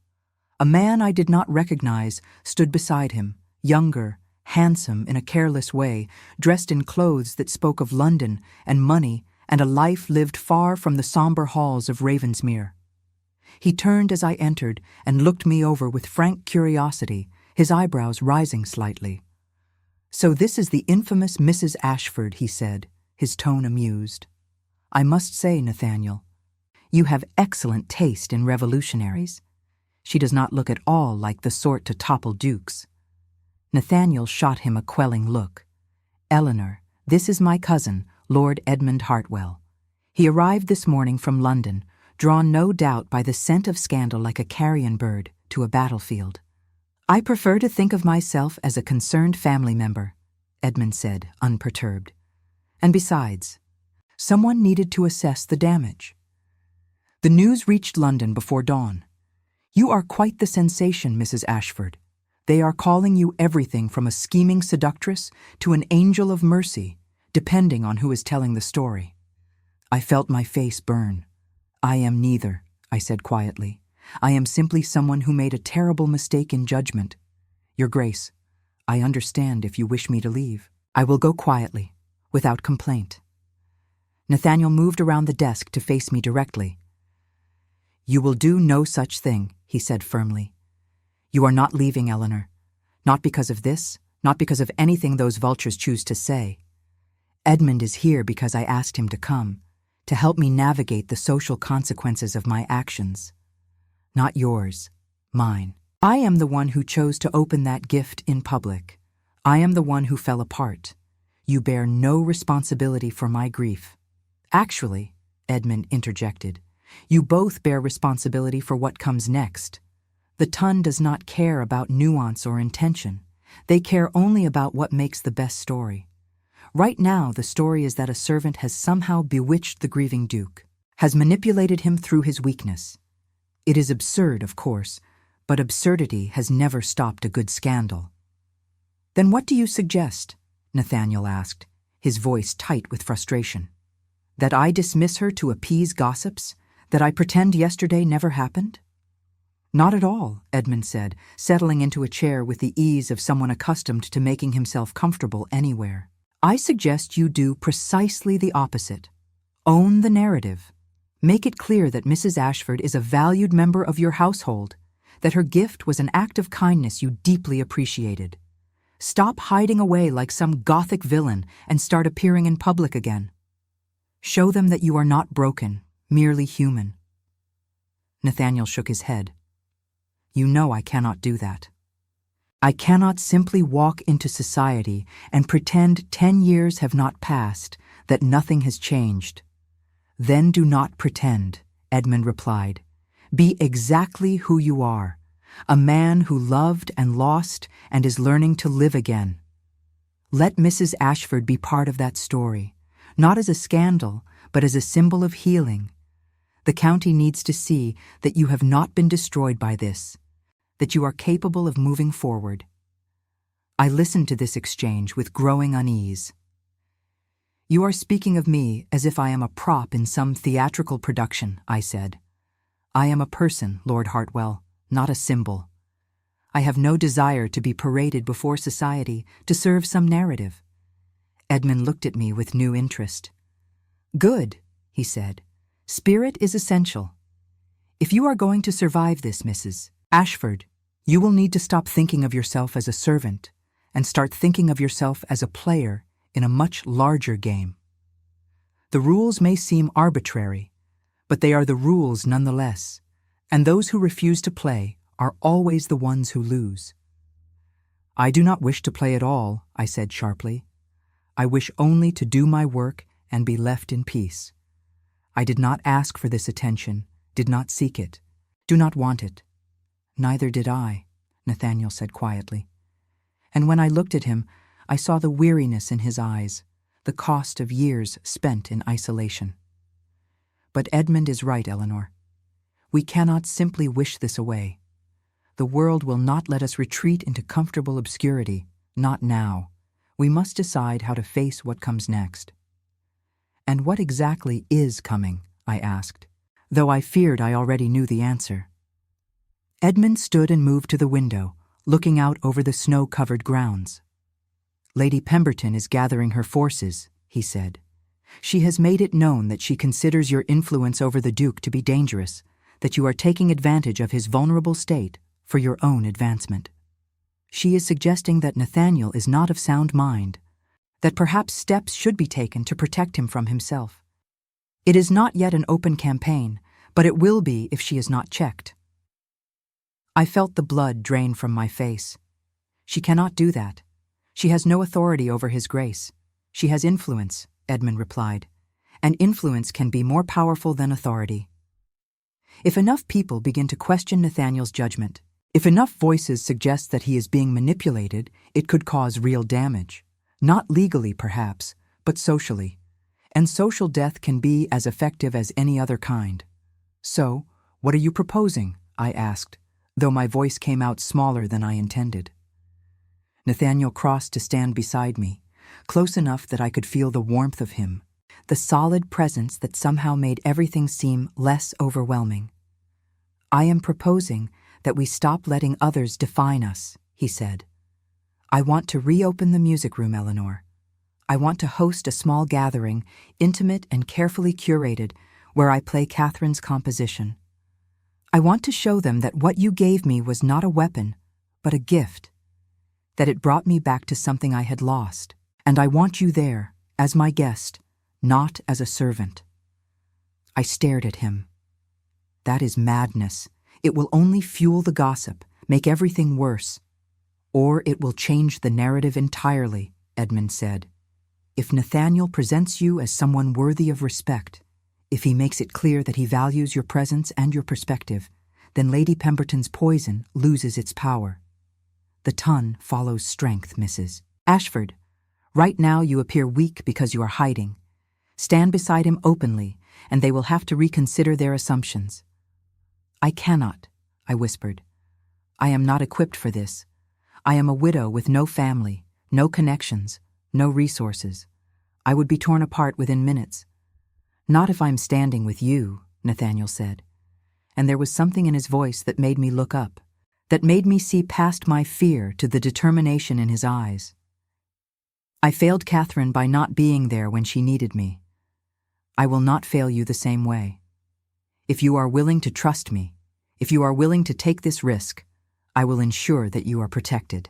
A man I did not recognize stood beside him, younger, handsome in a careless way, dressed in clothes that spoke of London and money and a life lived far from the somber halls of Ravensmere. He turned as I entered and looked me over with frank curiosity, his eyebrows rising slightly. "So this is the infamous Mrs. Ashford," he said, his tone amused. "I must say, Nathaniel, you have excellent taste in revolutionaries. She does not look at all like the sort to topple dukes." Nathaniel shot him a quelling look. "Eleanor, this is my cousin, Lord Edmund Hartwell. He arrived this morning from London, drawn no doubt by the scent of scandal like a carrion bird to a battlefield." "I prefer to think of myself as a concerned family member," Edmund said, unperturbed. "And besides, someone needed to assess the damage." The news reached London before dawn. "You are quite the sensation, Mrs. Ashford. They are calling you everything from a scheming seductress to an angel of mercy, depending on who is telling the story." I felt my face burn. "I am neither," I said quietly. "I am simply someone who made a terrible mistake in judgment. Your Grace, I understand if you wish me to leave. I will go quietly, without complaint." Nathaniel moved around the desk to face me directly. "You will do no such thing," he said firmly. "You are not leaving, Eleanor. Not because of this, not because of anything those vultures choose to say. Edmund is here because I asked him to come, to help me navigate the social consequences of my actions. Not yours, mine. I am the one who chose to open that gift in public. I am the one who fell apart. You bear no responsibility for my grief." "Actually," Edmund interjected, "you both bear responsibility for what comes next. The Tun does not care about nuance or intention. They care only about what makes the best story. Right now, the story is that a servant has somehow bewitched the grieving Duke, has manipulated him through his weakness. It is absurd, of course, but absurdity has never stopped a good scandal." "Then what do you suggest?" Nathaniel asked, his voice tight with frustration. "That I dismiss her to appease gossips? That I pretend yesterday never happened?" "Not at all," Edmund said, settling into a chair with the ease of someone accustomed to making himself comfortable anywhere. "I suggest you do precisely the opposite. Own the narrative. Make it clear that Mrs. Ashford is a valued member of your household, that her gift was an act of kindness you deeply appreciated. Stop hiding away like some Gothic villain and start appearing in public again. Show them that you are not broken, merely human." Nathaniel shook his head. "You know I cannot do that. I cannot simply walk into society and pretend 10 years have not passed, that nothing has changed." "Then do not pretend," Edmund replied. "Be exactly who you are, a man who loved and lost and is learning to live again. Let Mrs. Ashford be part of that story, not as a scandal, but as a symbol of healing. The county needs to see that you have not been destroyed by this, that you are capable of moving forward." I listened to this exchange with growing unease. "You are speaking of me as if I am a prop in some theatrical production," I said. "I am a person, Lord Hartwell, not a symbol. I have no desire to be paraded before society to serve some narrative." Edmund looked at me with new interest. "Good," he said. "Spirit is essential. If you are going to survive this, Mrs. Ashford, you will need to stop thinking of yourself as a servant and start thinking of yourself as a player in a much larger game. The rules may seem arbitrary, but they are the rules nonetheless, and those who refuse to play are always the ones who lose." "I do not wish to play at all," I said sharply. "I wish only to do my work and be left in peace. I did not ask for this attention, did not seek it, do not want it." "Neither did I," Nathaniel said quietly. And when I looked at him, I saw the weariness in his eyes, the cost of years spent in isolation. "But Edmund is right, Eleanor. We cannot simply wish this away. The world will not let us retreat into comfortable obscurity, not now. We must decide how to face what comes next." "And what exactly is coming?" I asked, though I feared I already knew the answer. Edmund stood and moved to the window, looking out over the snow-covered grounds. "Lady Pemberton is gathering her forces," he said. "She has made it known that she considers your influence over the Duke to be dangerous, that you are taking advantage of his vulnerable state for your own advancement. She is suggesting that Nathaniel is not of sound mind, that perhaps steps should be taken to protect him from himself. It is not yet an open campaign, but it will be if she is not checked." I felt the blood drain from my face. She cannot do that. She has no authority over His grace. She has influence, Edmund replied, and influence can be more powerful than authority. If enough people begin to question Nathaniel's judgment, if enough voices suggest that he is being manipulated, it could cause real damage. Not legally, perhaps, but socially. And social death can be as effective as any other kind. So, what are you proposing? I asked, though my voice came out smaller than I intended. Nathaniel crossed to stand beside me, close enough that I could feel the warmth of him, the solid presence that somehow made everything seem less overwhelming. I am proposing that we stop letting others define us, he said. I want to reopen the music room, Eleanor. I want to host a small gathering, intimate and carefully curated, where I play Catherine's composition. I want to show them that what you gave me was not a weapon, but a gift, that it brought me back to something I had lost, and I want you there, as my guest, not as a servant. I stared at him. That is madness. It will only fuel the gossip, make everything worse. Or it will change the narrative entirely, Edmund said. If Nathaniel presents you as someone worthy of respect, if he makes it clear that he values your presence and your perspective, then Lady Pemberton's poison loses its power. The ton follows strength, Mrs. Ashford. Right now you appear weak because you are hiding. Stand beside him openly, and they will have to reconsider their assumptions. I cannot, I whispered. I am not equipped for this. I am a widow with no family, no connections, no resources. I would be torn apart within minutes. Not if I'm standing with you, Nathaniel said. And there was something in his voice that made me look up, that made me see past my fear to the determination in his eyes. I failed Catherine by not being there when she needed me. I will not fail you the same way. If you are willing to trust me, if you are willing to take this risk, I will ensure that you are protected.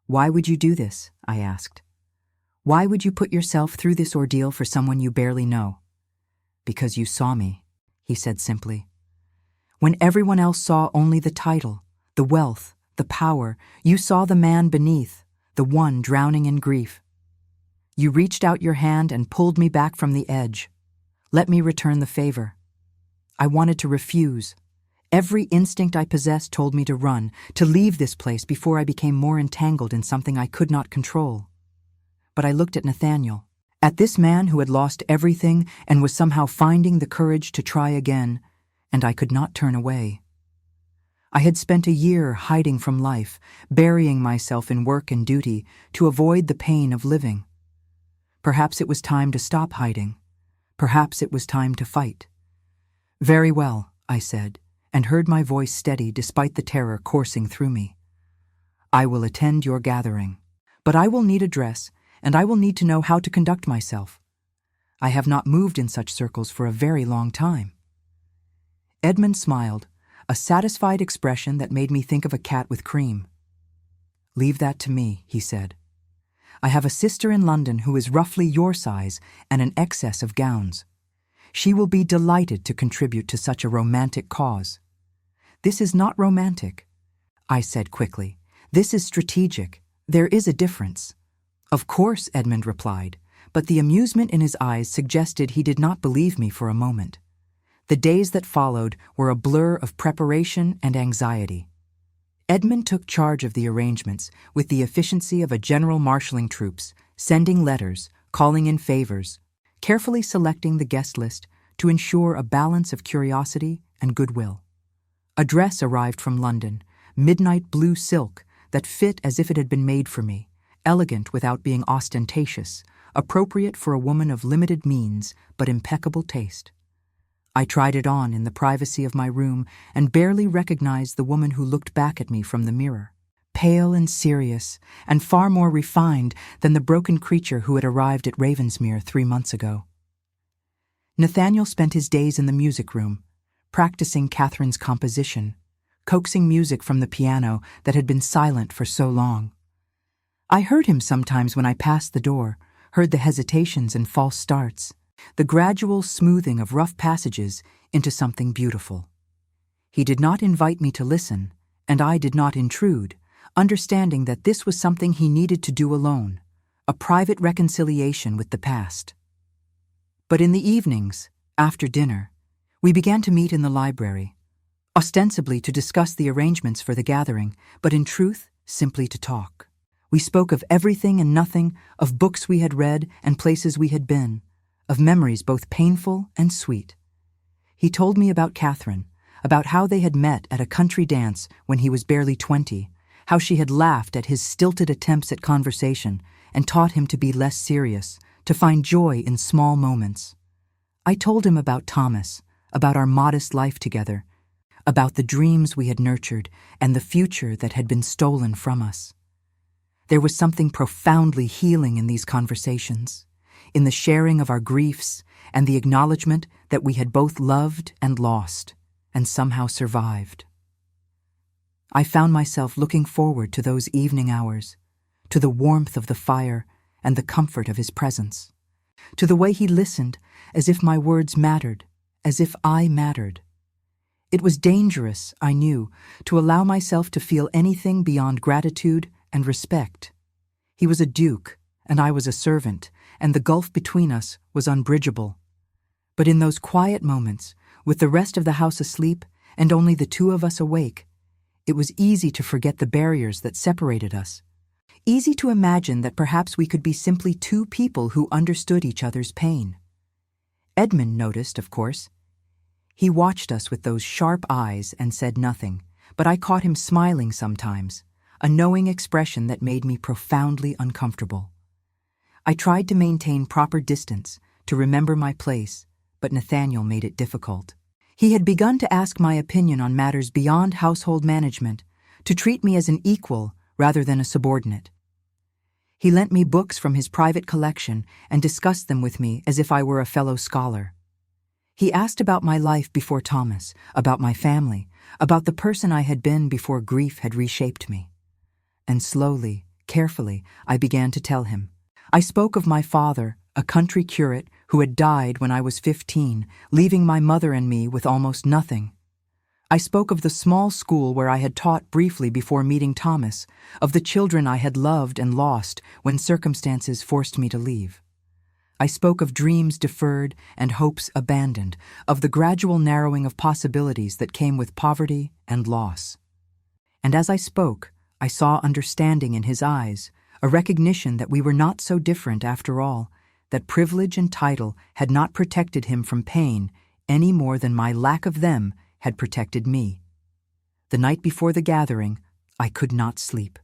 Why would you do this? I asked. Why would you put yourself through this ordeal for someone you barely know? Because you saw me, he said simply. When everyone else saw only the title, the wealth, the power, you saw the man beneath, the one drowning in grief. You reached out your hand and pulled me back from the edge. Let me return the favor. I wanted to refuse. Every instinct I possessed told me to run, to leave this place before I became more entangled in something I could not control. But I looked at Nathaniel, at this man who had lost everything and was somehow finding the courage to try again, and I could not turn away. I had spent a year hiding from life, burying myself in work and duty to avoid the pain of living. Perhaps it was time to stop hiding. Perhaps it was time to fight. Very well, I said, and heard my voice steady despite the terror coursing through me. I will attend your gathering, but I will need a dress, and I will need to know how to conduct myself. I have not moved in such circles for a very long time. Edmund smiled, a satisfied expression that made me think of a cat with cream. Leave that to me, he said. I have a sister in London who is roughly your size and an excess of gowns. She will be delighted to contribute to such a romantic cause. This is not romantic, I said quickly. This is strategic. There is a difference. Of course, Edmund replied, but the amusement in his eyes suggested he did not believe me for a moment. The days that followed were a blur of preparation and anxiety. Edmund took charge of the arrangements with the efficiency of a general marshalling troops, sending letters, calling in favors, carefully selecting the guest list to ensure a balance of curiosity and goodwill. A dress arrived from London, midnight blue silk that fit as if it had been made for me, elegant without being ostentatious, appropriate for a woman of limited means but impeccable taste. I tried it on in the privacy of my room and barely recognized the woman who looked back at me from the mirror, pale and serious, and far more refined than the broken creature who had arrived at Ravensmere 3 months ago. Nathaniel spent his days in the music room, practicing Catherine's composition, coaxing music from the piano that had been silent for so long. I heard him sometimes when I passed the door, heard the hesitations and false starts, the gradual smoothing of rough passages into something beautiful. He did not invite me to listen, and I did not intrude, understanding that this was something he needed to do alone, a private reconciliation with the past. But in the evenings, after dinner, we began to meet in the library, ostensibly to discuss the arrangements for the gathering, but in truth, simply to talk. We spoke of everything and nothing, of books we had read and places we had been, of memories both painful and sweet. He told me about Catherine, about how they had met at a country dance when he was barely 20, how she had laughed at his stilted attempts at conversation and taught him to be less serious, to find joy in small moments. I told him about Thomas, about our modest life together, about the dreams we had nurtured and the future that had been stolen from us. There was something profoundly healing in these conversations, in the sharing of our griefs and the acknowledgement that we had both loved and lost, and somehow survived. I found myself looking forward to those evening hours, to the warmth of the fire and the comfort of his presence, to the way he listened as if my words mattered, as if I mattered. It was dangerous, I knew, to allow myself to feel anything beyond gratitude and respect. He was a duke, and I was a servant, and the gulf between us was unbridgeable. But in those quiet moments, with the rest of the house asleep and only the two of us awake, it was easy to forget the barriers that separated us. Easy to imagine that perhaps we could be simply two people who understood each other's pain. Edmund noticed, of course. He watched us with those sharp eyes and said nothing, but I caught him smiling sometimes, a knowing expression that made me profoundly uncomfortable. I tried to maintain proper distance, to remember my place, but Nathaniel made it difficult. He had begun to ask my opinion on matters beyond household management, to treat me as an equal rather than a subordinate. He lent me books from his private collection and discussed them with me as if I were a fellow scholar. He asked about my life before Thomas, about my family, about the person I had been before grief had reshaped me. And slowly, carefully, I began to tell him. I spoke of my father, a country curate who had died when I was 15, leaving my mother and me with almost nothing. I spoke of the small school where I had taught briefly before meeting Thomas, of the children I had loved and lost when circumstances forced me to leave. I spoke of dreams deferred and hopes abandoned, of the gradual narrowing of possibilities that came with poverty and loss. And as I spoke, I saw understanding in his eyes, a recognition that we were not so different after all, that privilege and title had not protected him from pain any more than my lack of them had protected me. The night before the gathering, I could not sleep.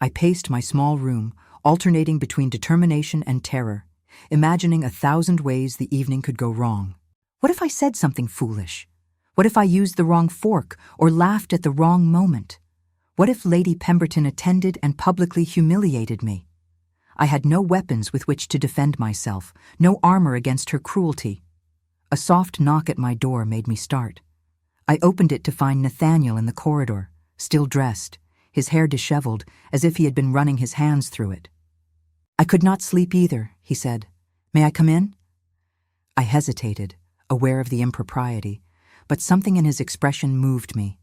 I paced my small room, alternating between determination and terror, imagining 1,000 ways the evening could go wrong. What if I said something foolish? What if I used the wrong fork or laughed at the wrong moment? What if Lady Pemberton attended and publicly humiliated me? I had no weapons with which to defend myself, no armor against her cruelty. A soft knock at my door made me start. I opened it to find Nathaniel in the corridor, still dressed, his hair disheveled, as if he had been running his hands through it. I could not sleep either, he said. May I come in? I hesitated, aware of the impropriety, but something in his expression moved me.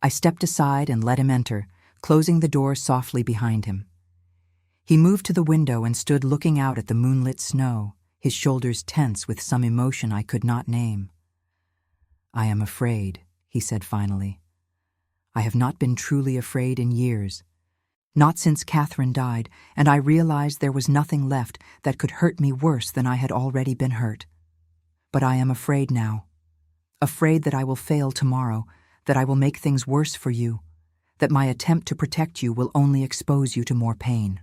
I stepped aside and let him enter, closing the door softly behind him. He moved to the window and stood looking out at the moonlit snow, his shoulders tense with some emotion I could not name. I am afraid, he said finally. I have not been truly afraid in years. Not since Catherine died, and I realized there was nothing left that could hurt me worse than I had already been hurt. But I am afraid now. Afraid that I will fail tomorrow, that I will make things worse for you, that my attempt to protect you will only expose you to more pain.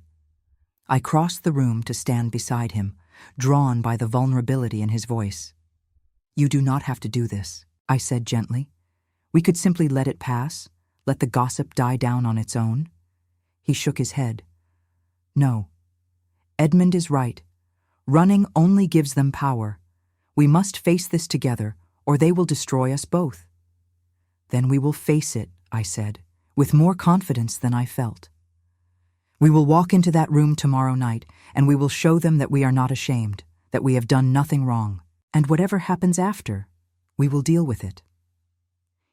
I crossed the room to stand beside him, drawn by the vulnerability in his voice. You do not have to do this, I said gently. We could simply let it pass, let the gossip die down on its own. He shook his head. No. Edmund is right. Running only gives them power. We must face this together, or they will destroy us both. Then we will face it, I said, with more confidence than I felt. We will walk into that room tomorrow night, and we will show them that we are not ashamed, that we have done nothing wrong, and whatever happens after, we will deal with it.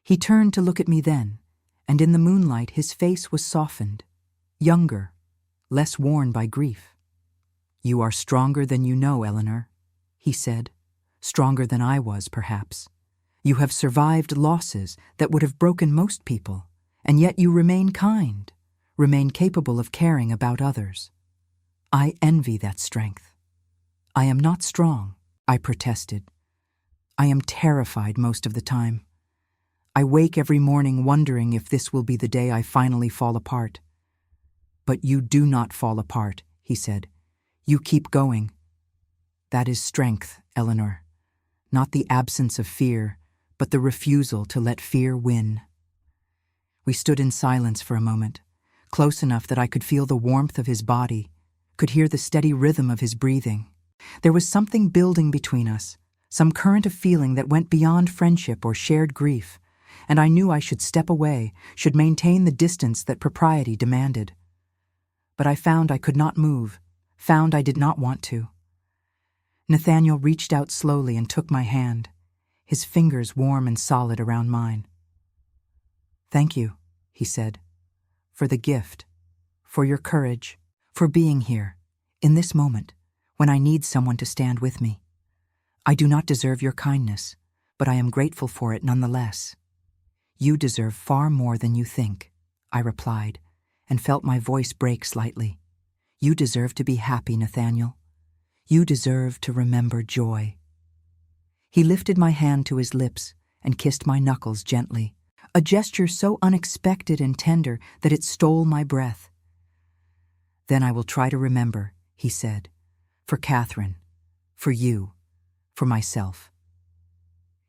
He turned to look at me then, and in the moonlight his face was softened, younger, less worn by grief. "You are stronger than you know, Eleanor," he said, "stronger than I was, perhaps. You have survived losses that would have broken most people, and yet you remain kind, remain capable of caring about others. I envy that strength." "I am not strong," I protested. "I am terrified most of the time. I wake every morning wondering if this will be the day I finally fall apart." "But you do not fall apart," he said. "You keep going. That is strength, Eleanor. Not the absence of fear, but the refusal to let fear win." We stood in silence for a moment, close enough that I could feel the warmth of his body, could hear the steady rhythm of his breathing. There was something building between us, some current of feeling that went beyond friendship or shared grief, and I knew I should step away, should maintain the distance that propriety demanded. But I found I could not move, found I did not want to. Nathaniel reached out slowly and took my hand, his fingers warm and solid around mine. "Thank you," he said, "for the gift, for your courage, for being here, in this moment, when I need someone to stand with me. I do not deserve your kindness, but I am grateful for it nonetheless." "You deserve far more than you think," I replied, and felt my voice break slightly. "You deserve to be happy, Nathaniel. You deserve to remember joy." He lifted my hand to his lips and kissed my knuckles gently, a gesture so unexpected and tender that it stole my breath. "Then I will try to remember," he said, "for Catherine, for you, for myself."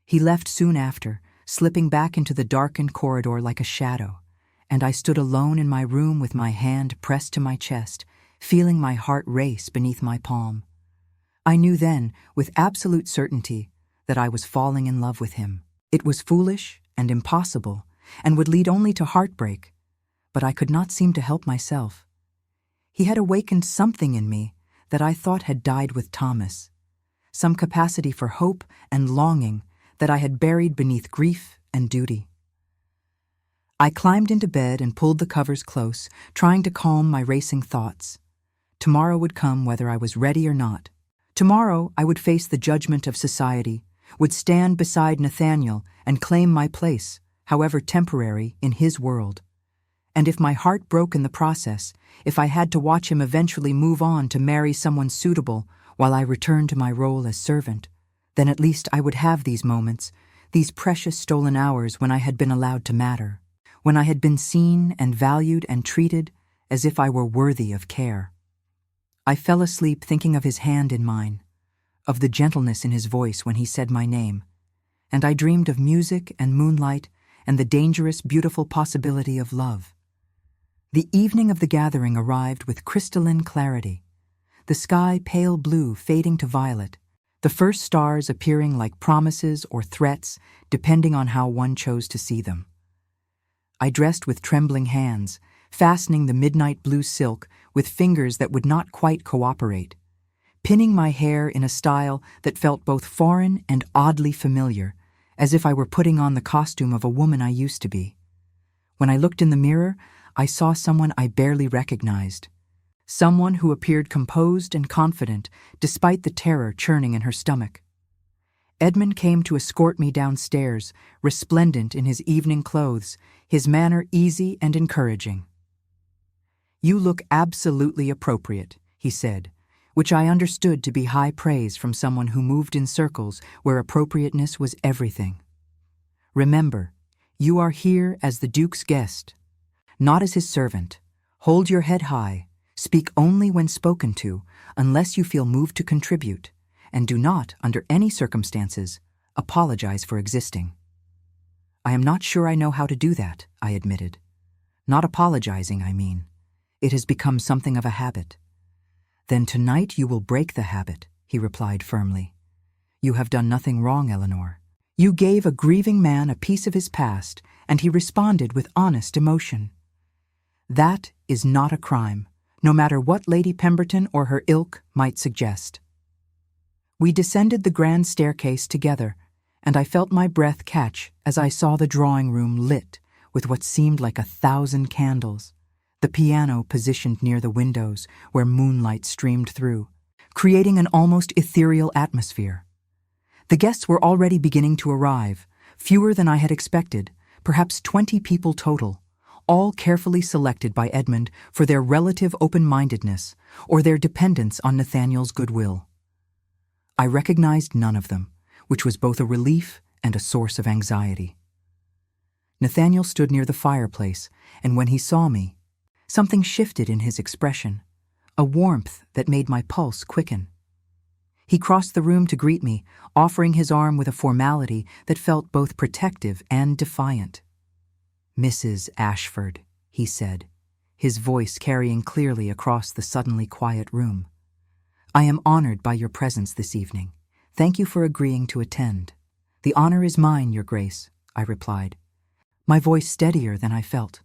He left soon after, slipping back into the darkened corridor like a shadow, and I stood alone in my room with my hand pressed to my chest, feeling my heart race beneath my palm. I knew then, with absolute certainty, that I was falling in love with him. It was foolish and impossible, and would lead only to heartbreak, but I could not seem to help myself. He had awakened something in me that I thought had died with Thomas, some capacity for hope and longing that I had buried beneath grief and duty. I climbed into bed and pulled the covers close, trying to calm my racing thoughts. Tomorrow would come whether I was ready or not. Tomorrow I would face the judgment of society, would stand beside Nathaniel and claim my place, however temporary, in his world. And if my heart broke in the process, if I had to watch him eventually move on to marry someone suitable while I returned to my role as servant, then at least I would have these moments, these precious stolen hours when I had been allowed to matter, when I had been seen and valued and treated as if I were worthy of care. I fell asleep thinking of his hand in mine, of the gentleness in his voice when he said my name, and I dreamed of music and moonlight and the dangerous, beautiful possibility of love. The evening of the gathering arrived with crystalline clarity, the sky pale blue fading to violet, the first stars appearing like promises or threats depending on how one chose to see them. I dressed with trembling hands, fastening the midnight blue silk with fingers that would not quite cooperate, pinning my hair in a style that felt both foreign and oddly familiar, as if I were putting on the costume of a woman I used to be. When I looked in the mirror, I saw someone I barely recognized, someone who appeared composed and confident despite the terror churning in her stomach. Edmund came to escort me downstairs, resplendent in his evening clothes, his manner easy and encouraging. "You look absolutely appropriate," he said, which I understood to be high praise from someone who moved in circles where appropriateness was everything. "Remember, you are here as the Duke's guest, not as his servant. Hold your head high, speak only when spoken to, unless you feel moved to contribute, and do not, under any circumstances, apologize for existing." "I am not sure I know how to do that," I admitted. "Not apologizing, I mean. It has become something of a habit." "Then tonight you will break the habit," he replied firmly. "You have done nothing wrong, Eleanor. You gave a grieving man a piece of his past, and he responded with honest emotion. That is not a crime, no matter what Lady Pemberton or her ilk might suggest." We descended the grand staircase together, and I felt my breath catch as I saw the drawing room lit with what seemed like 1,000 candles, the piano positioned near the windows where moonlight streamed through, creating an almost ethereal atmosphere. The guests were already beginning to arrive, fewer than I had expected, perhaps 20 people total, all carefully selected by Edmund for their relative open-mindedness or their dependence on Nathaniel's goodwill. I recognized none of them, which was both a relief and a source of anxiety. Nathaniel stood near the fireplace, and when he saw me, something shifted in his expression, a warmth that made my pulse quicken. He crossed the room to greet me, offering his arm with a formality that felt both protective and defiant. "Mrs. Ashford," he said, his voice carrying clearly across the suddenly quiet room. "I am honored by your presence this evening. Thank you for agreeing to attend." "The honor is mine, Your Grace," I replied, my voice steadier than I felt.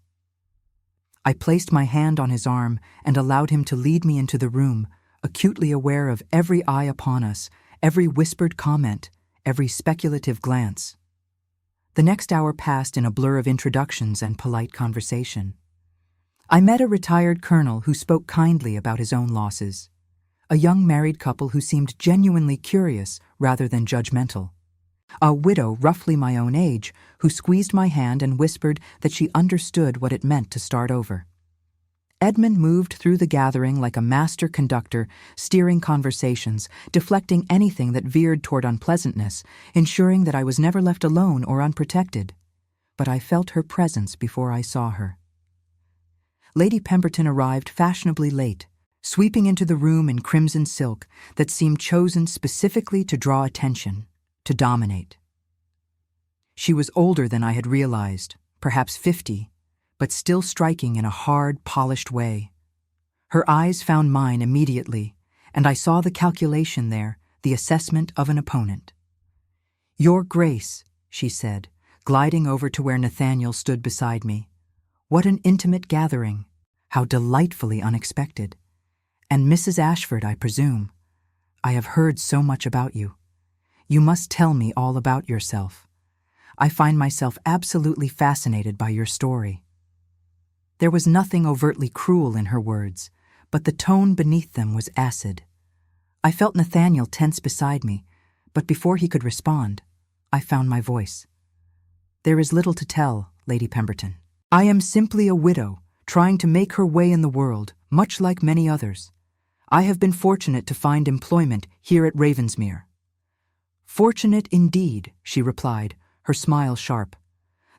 I placed my hand on his arm and allowed him to lead me into the room, acutely aware of every eye upon us, every whispered comment, every speculative glance. The next hour passed in a blur of introductions and polite conversation. I met a retired colonel who spoke kindly about his own losses, a young married couple who seemed genuinely curious rather than judgmental, a widow roughly my own age who squeezed my hand and whispered that she understood what it meant to start over. Edmund moved through the gathering like a master conductor, steering conversations, deflecting anything that veered toward unpleasantness, ensuring that I was never left alone or unprotected. But I felt her presence before I saw her. Lady Pemberton arrived fashionably late, sweeping into the room in crimson silk that seemed chosen specifically to draw attention, to dominate. She was older than I had realized, perhaps 50, but still striking in a hard, polished way. Her eyes found mine immediately, and I saw the calculation there, the assessment of an opponent. "Your Grace," she said, gliding over to where Nathaniel stood beside me. "What an intimate gathering! How delightfully unexpected! And Mrs. Ashford, I presume. I have heard so much about you. You must tell me all about yourself. I find myself absolutely fascinated by your story." There was nothing overtly cruel in her words, but the tone beneath them was acid. I felt Nathaniel tense beside me, but before he could respond, I found my voice. "There is little to tell, Lady Pemberton. I am simply a widow, trying to make her way in the world, much like many others. I have been fortunate to find employment here at Ravensmere." "Fortunate indeed," she replied, her smile sharp.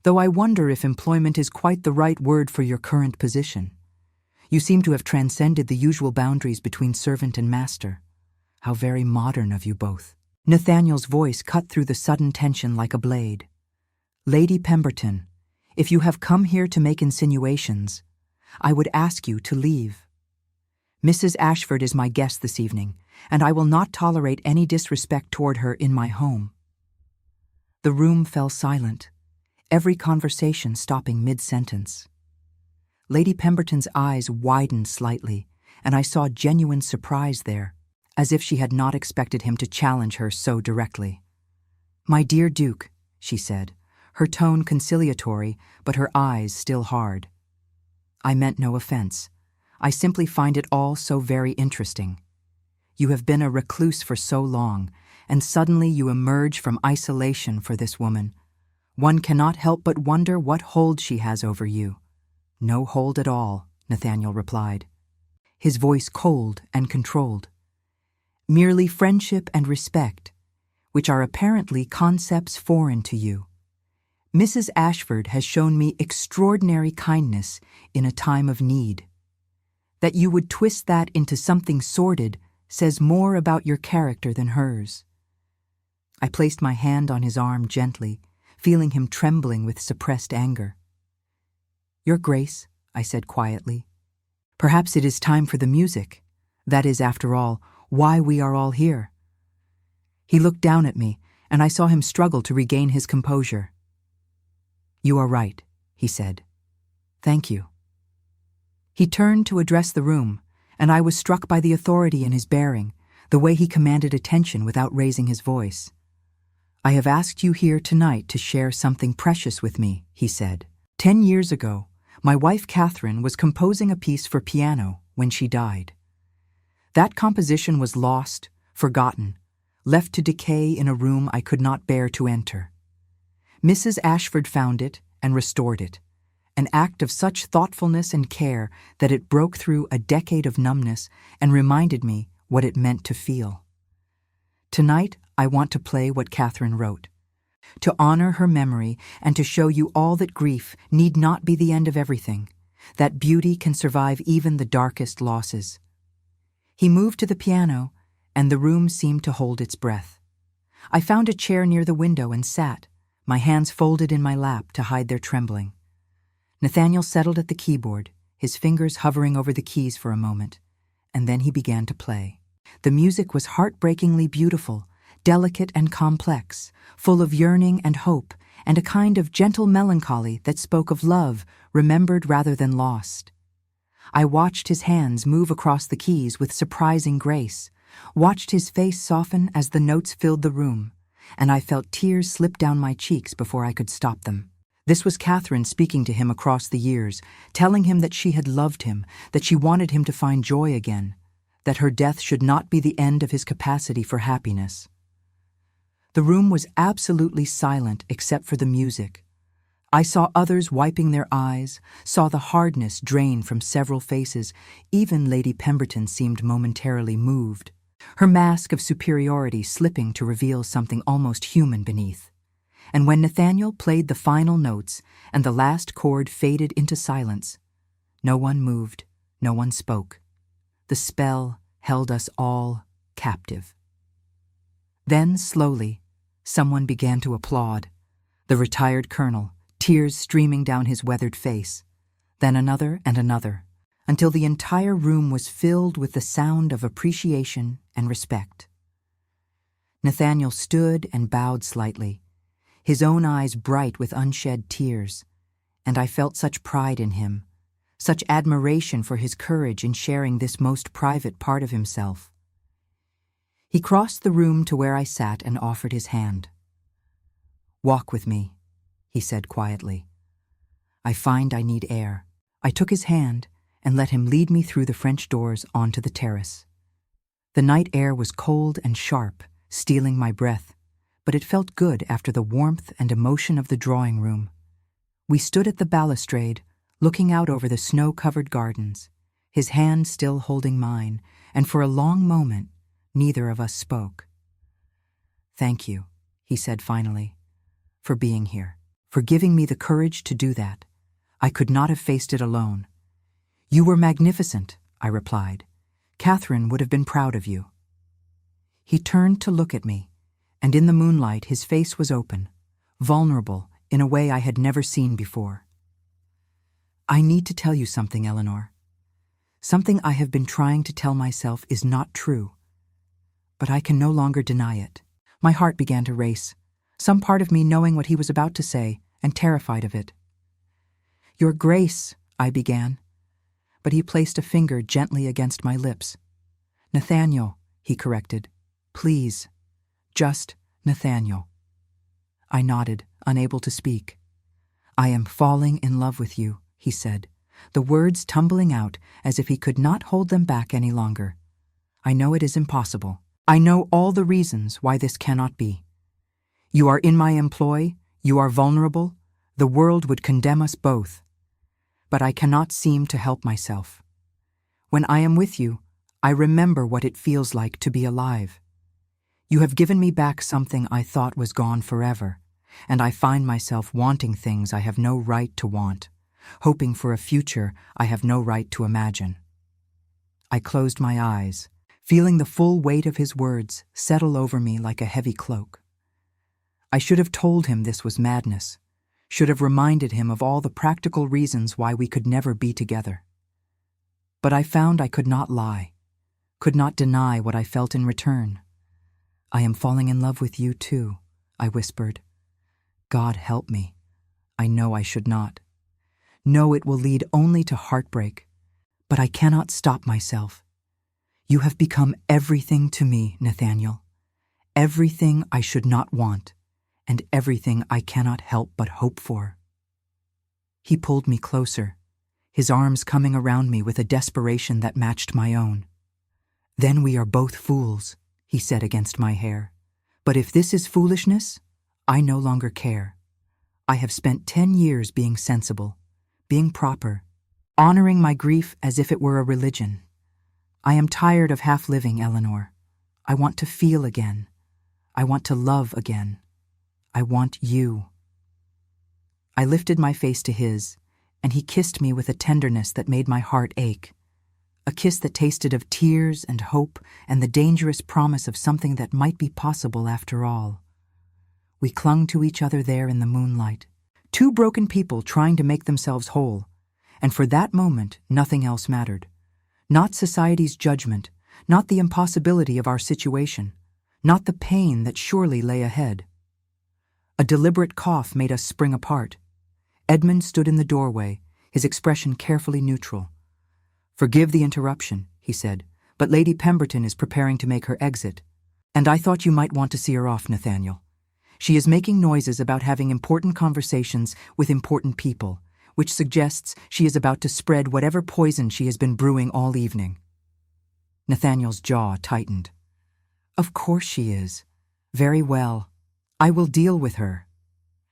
"Though I wonder if employment is quite the right word for your current position. You seem to have transcended the usual boundaries between servant and master. How very modern of you both." Nathaniel's voice cut through the sudden tension like a blade. "Lady Pemberton, if you have come here to make insinuations, I would ask you to leave. Mrs. Ashford is my guest this evening, and I will not tolerate any disrespect toward her in my home." The room fell silent, every conversation stopping mid-sentence. Lady Pemberton's eyes widened slightly, and I saw genuine surprise there, as if she had not expected him to challenge her so directly. "My dear Duke," she said, her tone conciliatory, but her eyes still hard. "I meant no offense. I simply find it all so very interesting. You have been a recluse for so long, and suddenly you emerge from isolation for this woman. One cannot help but wonder what hold she has over you." "No hold at all," Nathaniel replied, his voice cold and controlled. "Merely friendship and respect, which are apparently concepts foreign to you. Mrs. Ashford has shown me extraordinary kindness in a time of need. That you would twist that into something sordid says more about your character than hers." I placed my hand on his arm gently, feeling him trembling with suppressed anger. "Your Grace," I said quietly, "perhaps it is time for the music. That is, after all, why we are all here." He looked down at me, and I saw him struggle to regain his composure. "You are right," he said. "Thank you." He turned to address the room, and I was struck by the authority in his bearing, the way he commanded attention without raising his voice. "I have asked you here tonight to share something precious with me," he said, 10 years ago, my wife Catherine was composing a piece for piano when she died. That composition was lost, forgotten, left to decay in a room I could not bear to enter. Mrs. Ashford found it and restored it, an act of such thoughtfulness and care that it broke through a decade of numbness and reminded me what it meant to feel. Tonight, I want to play what Catherine wrote, to honor her memory and to show you all that grief need not be the end of everything, that beauty can survive even the darkest losses. He moved to the piano, and the room seemed to hold its breath. I found a chair near the window and sat, my hands folded in my lap to hide their trembling. Nathaniel settled at the keyboard, his fingers hovering over the keys for a moment, and then he began to play. The music was heartbreakingly beautiful, delicate and complex, full of yearning and hope, and a kind of gentle melancholy that spoke of love, remembered rather than lost. I watched his hands move across the keys with surprising grace, watched his face soften as the notes filled the room, and I felt tears slip down my cheeks before I could stop them. This was Catherine speaking to him across the years, telling him that she had loved him, that she wanted him to find joy again, that her death should not be the end of his capacity for happiness. The room was absolutely silent except for the music. I saw others wiping their eyes, saw the hardness drain from several faces. Even Lady Pemberton seemed momentarily moved, her mask of superiority slipping to reveal something almost human beneath. And when Nathaniel played the final notes and the last chord faded into silence, no one moved, no one spoke. The spell held us all captive. Then, slowly, someone began to applaud. The retired colonel, tears streaming down his weathered face. Then another and another, until the entire room was filled with the sound of appreciation and respect. Nathaniel stood and bowed slightly, his own eyes bright with unshed tears, and I felt such pride in him, such admiration for his courage in sharing this most private part of himself. He crossed the room to where I sat and offered his hand. "Walk with me," he said quietly. "I find I need air." I took his hand and let him lead me through the French doors onto the terrace. The night air was cold and sharp, stealing my breath, but it felt good after the warmth and emotion of the drawing room. We stood at the balustrade, looking out over the snow-covered gardens, his hand still holding mine, and for a long moment, neither of us spoke. "Thank you," he said finally, "for being here, for giving me the courage to do that. I could not have faced it alone." "You were magnificent," I replied. "Catherine would have been proud of you." He turned to look at me, and in the moonlight his face was open, vulnerable in a way I had never seen before. "I need to tell you something, Eleanor. Something I have been trying to tell myself is not true, but I can no longer deny it." My heart began to race, some part of me knowing what he was about to say and terrified of it. "Your Grace," I began, but he placed a finger gently against my lips. "Nathaniel," he corrected. "Please, just Nathaniel." I nodded, unable to speak. "I am falling in love with you," he said, the words tumbling out as if he could not hold them back any longer. "I know it is impossible. I know all the reasons why this cannot be. You are in my employ, you are vulnerable, the world would condemn us both. But I cannot seem to help myself. When I am with you, I remember what it feels like to be alive. You have given me back something I thought was gone forever, and I find myself wanting things I have no right to want, hoping for a future I have no right to imagine." I closed my eyes, feeling the full weight of his words settle over me like a heavy cloak. I should have told him this was madness, should have reminded him of all the practical reasons why we could never be together. But I found I could not lie, could not deny what I felt in return. "I am falling in love with you too," I whispered. "God help me. I know I should not. No, it will lead only to heartbreak, but I cannot stop myself. You have become everything to me, Nathaniel. Everything I should not want, and everything I cannot help but hope for." He pulled me closer, his arms coming around me with a desperation that matched my own. "Then we are both fools," he said against my hair. "But if this is foolishness, I no longer care. I have spent 10 years being sensible, being proper, honoring my grief as if it were a religion. I am tired of half-living, Eleanor. I want to feel again. I want to love again. I want you." I lifted my face to his, and he kissed me with a tenderness that made my heart ache. A kiss that tasted of tears and hope and the dangerous promise of something that might be possible after all. We clung to each other there in the moonlight, two broken people trying to make themselves whole, and for that moment nothing else mattered. Not society's judgment, not the impossibility of our situation, not the pain that surely lay ahead. A deliberate cough made us spring apart. Edmund stood in the doorway, his expression carefully neutral. "Forgive the interruption," he said, "but Lady Pemberton is preparing to make her exit, and I thought you might want to see her off, Nathaniel. She is making noises about having important conversations with important people, which suggests she is about to spread whatever poison she has been brewing all evening." Nathaniel's jaw tightened. "Of course she is. Very well. I will deal with her."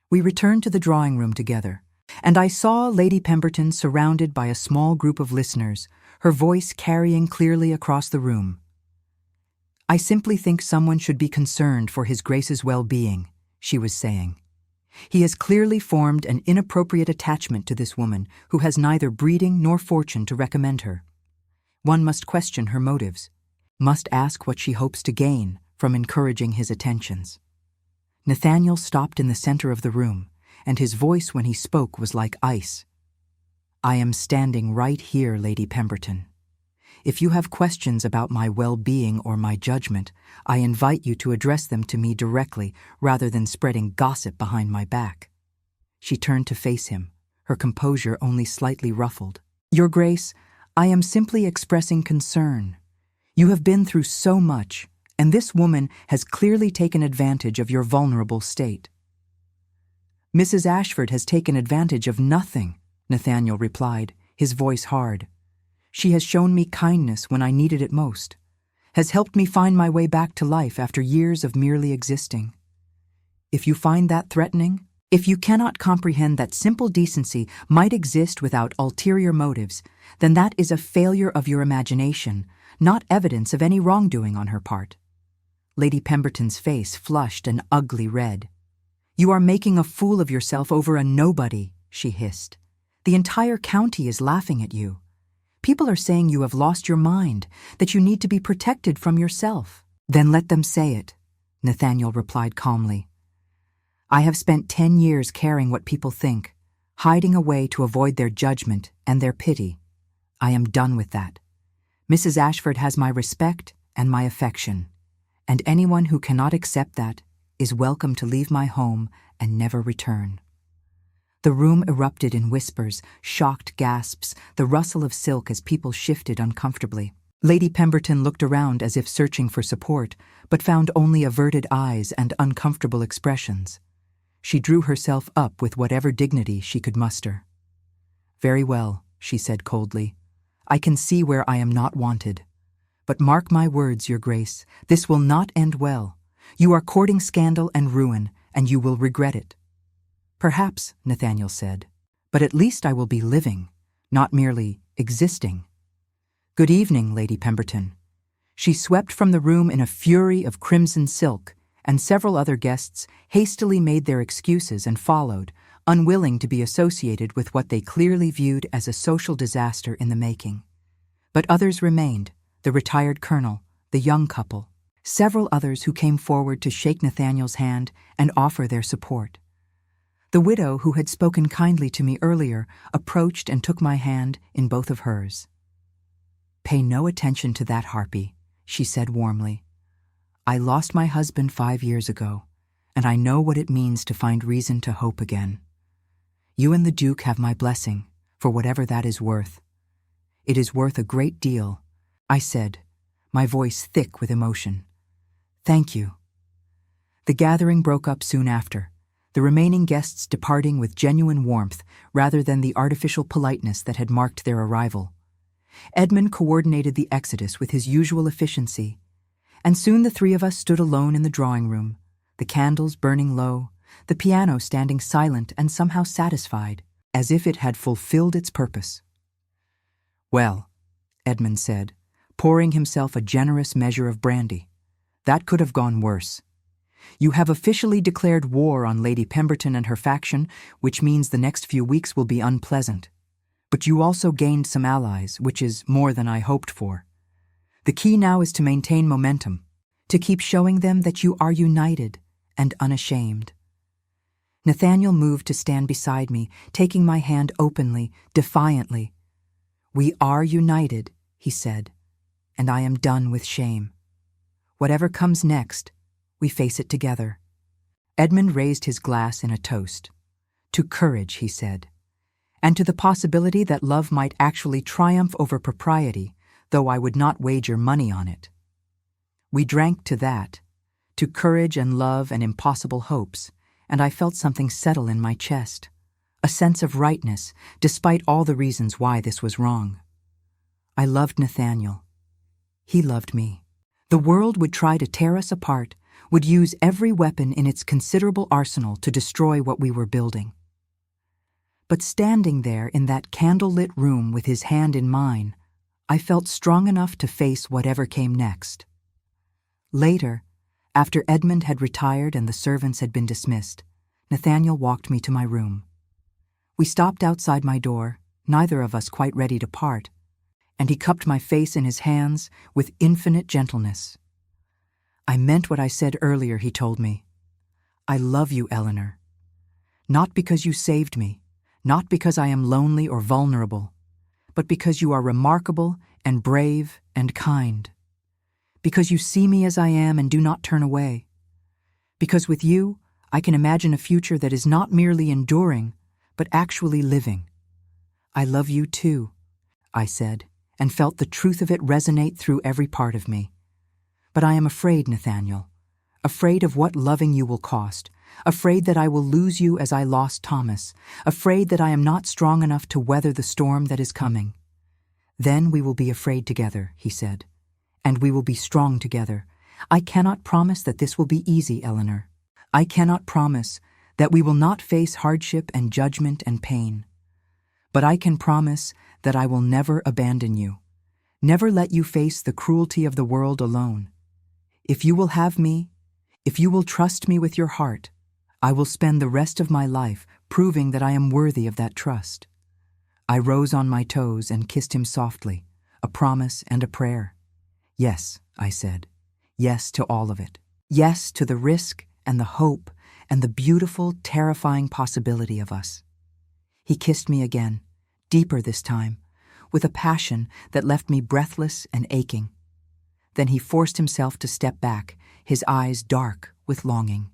We returned to the drawing room together, and I saw Lady Pemberton surrounded by a small group of listeners, her voice carrying clearly across the room. "I simply think someone should be concerned for His Grace's well-being," she was saying. "He has clearly formed an inappropriate attachment to this woman who has neither breeding nor fortune to recommend her. One must question her motives, must ask what she hopes to gain from encouraging his attentions." Nathaniel stopped in the center of the room, and his voice when he spoke was like ice. "I am standing right here, Lady Pemberton. If you have questions about my well-being or my judgment, I invite you to address them to me directly rather than spreading gossip behind my back." She turned to face him, her composure only slightly ruffled. "Your Grace, I am simply expressing concern. You have been through so much, and this woman has clearly taken advantage of your vulnerable state." "Mrs. Ashford has taken advantage of nothing," Nathaniel replied, his voice hard. "She has shown me kindness when I needed it most, has helped me find my way back to life after years of merely existing. If you find that threatening, if you cannot comprehend that simple decency might exist without ulterior motives, then that is a failure of your imagination, not evidence of any wrongdoing on her part." Lady Pemberton's face flushed an ugly red. "You are making a fool of yourself over a nobody," she hissed. "The entire county is laughing at you. People are saying you have lost your mind, that you need to be protected from yourself." "Then let them say it," Nathaniel replied calmly. "I have spent 10 years caring what people think, hiding away to avoid their judgment and their pity. I am done with that. Mrs. Ashford has my respect and my affection, and anyone who cannot accept that is welcome to leave my home and never return." The room erupted in whispers, shocked gasps, the rustle of silk as people shifted uncomfortably. Lady Pemberton looked around as if searching for support, but found only averted eyes and uncomfortable expressions. She drew herself up with whatever dignity she could muster. "Very well," she said coldly. "I can see where I am not wanted. But mark my words, Your Grace, this will not end well. You are courting scandal and ruin, and you will regret it." "Perhaps," Nathaniel said, "but at least I will be living, not merely existing. Good evening, Lady Pemberton." She swept from the room in a fury of crimson silk, and several other guests hastily made their excuses and followed, unwilling to be associated with what they clearly viewed as a social disaster in the making. But others remained, the retired colonel, the young couple, several others who came forward to shake Nathaniel's hand and offer their support. The widow who had spoken kindly to me earlier approached and took my hand in both of hers. "Pay no attention to that harpy," she said warmly. "I lost my husband 5 years ago, and I know what it means to find reason to hope again. You and the Duke have my blessing, for whatever that is worth. It is worth a great deal," I said, my voice thick with emotion. "Thank you." The gathering broke up soon after. the remaining guests departing with genuine warmth rather than the artificial politeness that had marked their arrival. Edmund coordinated the exodus with his usual efficiency, and soon the three of us stood alone in the drawing room, the candles burning low, the piano standing silent and somehow satisfied, as if it had fulfilled its purpose. "Well," Edmund said, pouring himself a generous measure of brandy, "that could have gone worse. You have officially declared war on Lady Pemberton and her faction, which means the next few weeks will be unpleasant. But you also gained some allies, which is more than I hoped for. The key now is to maintain momentum, to keep showing them that you are united and unashamed." Nathaniel moved to stand beside me, taking my hand openly, defiantly. "We are united," he said, "and I am done with shame. Whatever comes next, we face it together." Edmund raised his glass in a toast. "To courage," he said, "and to the possibility that love might actually triumph over propriety, though I would not wager money on it." We drank to that, to courage and love and impossible hopes, and I felt something settle in my chest, a sense of rightness, despite all the reasons why this was wrong. I loved Nathaniel. He loved me. The world would try to tear us apart, would use every weapon in its considerable arsenal to destroy what we were building. But standing there in that candle-lit room with his hand in mine, I felt strong enough to face whatever came next. Later, after Edmund had retired and the servants had been dismissed, Nathaniel walked me to my room. We stopped outside my door, neither of us quite ready to part, and he cupped my face in his hands with infinite gentleness. "I meant what I said earlier," he told me. "I love you, Eleanor. Not because you saved me, not because I am lonely or vulnerable, but because you are remarkable and brave and kind. Because you see me as I am and do not turn away. Because with you, I can imagine a future that is not merely enduring, but actually living. I love you too," I said, and felt the truth of it resonate through every part of me. "But I am afraid, Nathaniel, afraid of what loving you will cost, afraid that I will lose you as I lost Thomas, afraid that I am not strong enough to weather the storm that is coming." "Then we will be afraid together," he said, "and we will be strong together. I cannot promise that this will be easy, Eleanor. I cannot promise that we will not face hardship and judgment and pain. But I can promise that I will never abandon you, never let you face the cruelty of the world alone. If you will have me, if you will trust me with your heart, I will spend the rest of my life proving that I am worthy of that trust." I rose on my toes and kissed him softly, a promise and a prayer. "Yes," I said. "Yes to all of it. Yes to the risk and the hope and the beautiful, terrifying possibility of us." He kissed me again, deeper this time, with a passion that left me breathless and aching. Then he forced himself to step back, his eyes dark with longing.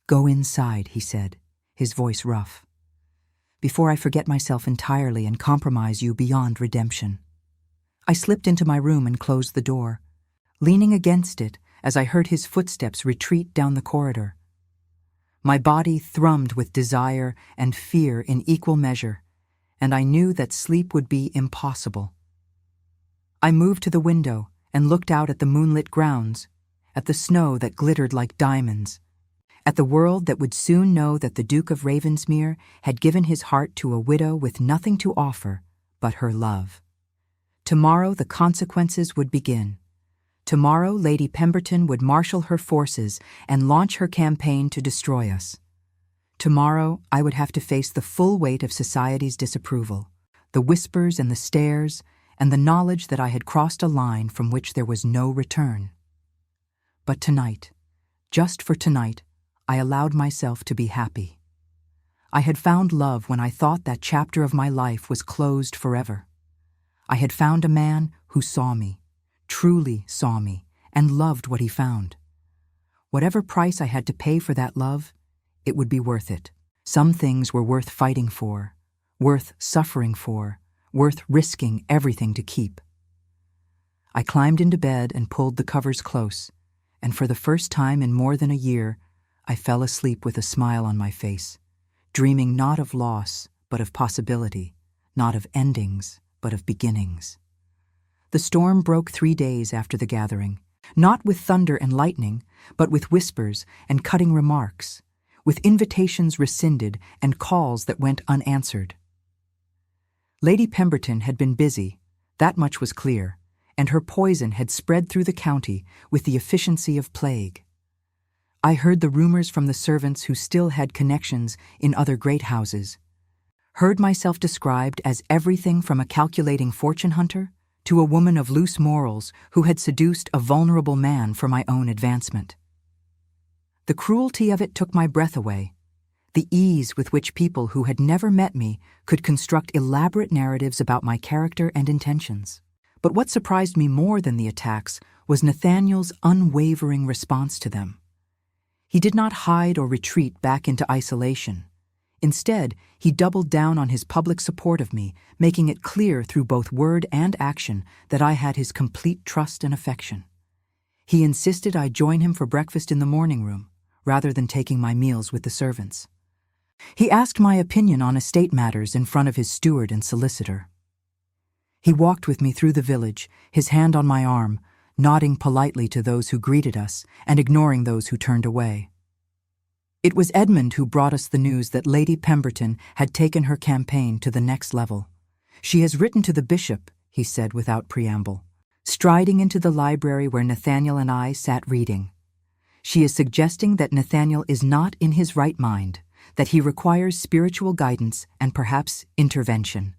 "Go inside," he said, his voice rough, "before I forget myself entirely and compromise you beyond redemption." I slipped into my room and closed the door, leaning against it as I heard his footsteps retreat down the corridor. My body thrummed with desire and fear in equal measure, and I knew that sleep would be impossible. I moved to the window and looked out at the moonlit grounds, at the snow that glittered like diamonds, at the world that would soon know that the Duke of Ravensmere had given his heart to a widow with nothing to offer but her love. Tomorrow the consequences would begin. Tomorrow Lady Pemberton would marshal her forces and launch her campaign to destroy us. Tomorrow I would have to face the full weight of society's disapproval, the whispers and the stares, and the knowledge that I had crossed a line from which there was no return. But tonight, just for tonight, I allowed myself to be happy. I had found love when I thought that chapter of my life was closed forever. I had found a man who saw me, truly saw me, and loved what he found. Whatever price I had to pay for that love, it would be worth it. Some things were worth fighting for, worth suffering for, worth risking everything to keep. I climbed into bed and pulled the covers close, and for the first time in more than a year, I fell asleep with a smile on my face, dreaming not of loss, but of possibility, not of endings, but of beginnings. The storm broke 3 days after the gathering, not with thunder and lightning, but with whispers and cutting remarks, with invitations rescinded and calls that went unanswered. Lady Pemberton had been busy, that much was clear, and her poison had spread through the county with the efficiency of plague. I heard the rumors from the servants who still had connections in other great houses, heard myself described as everything from a calculating fortune hunter to a woman of loose morals who had seduced a vulnerable man for my own advancement. The cruelty of it took my breath away, the ease with which people who had never met me could construct elaborate narratives about my character and intentions. But what surprised me more than the attacks was Nathaniel's unwavering response to them. He did not hide or retreat back into isolation. Instead, he doubled down on his public support of me, making it clear through both word and action that I had his complete trust and affection. He insisted I join him for breakfast in the morning room, rather than taking my meals with the servants. He asked my opinion on estate matters in front of his steward and solicitor. He walked with me through the village, his hand on my arm, nodding politely to those who greeted us and ignoring those who turned away. It was Edmund who brought us the news that Lady Pemberton had taken her campaign to the next level. "She has written to the bishop," he said without preamble, striding into the library where Nathaniel and I sat reading. "She is suggesting that Nathaniel is not in his right mind, that he requires spiritual guidance and perhaps intervention.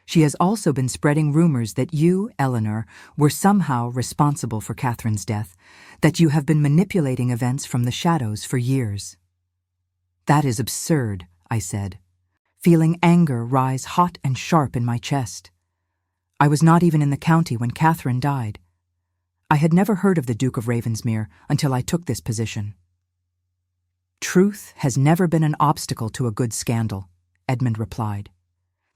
She has also been spreading rumors that you, Eleanor, were somehow responsible for Catherine's death, that you have been manipulating events from the shadows for years." "That is absurd," I said, feeling anger rise hot and sharp in my chest. I was not even in the county when Catherine died. I had never heard of the Duke of Ravensmere until I took this position. "Truth has never been an obstacle to a good scandal," Edmund replied.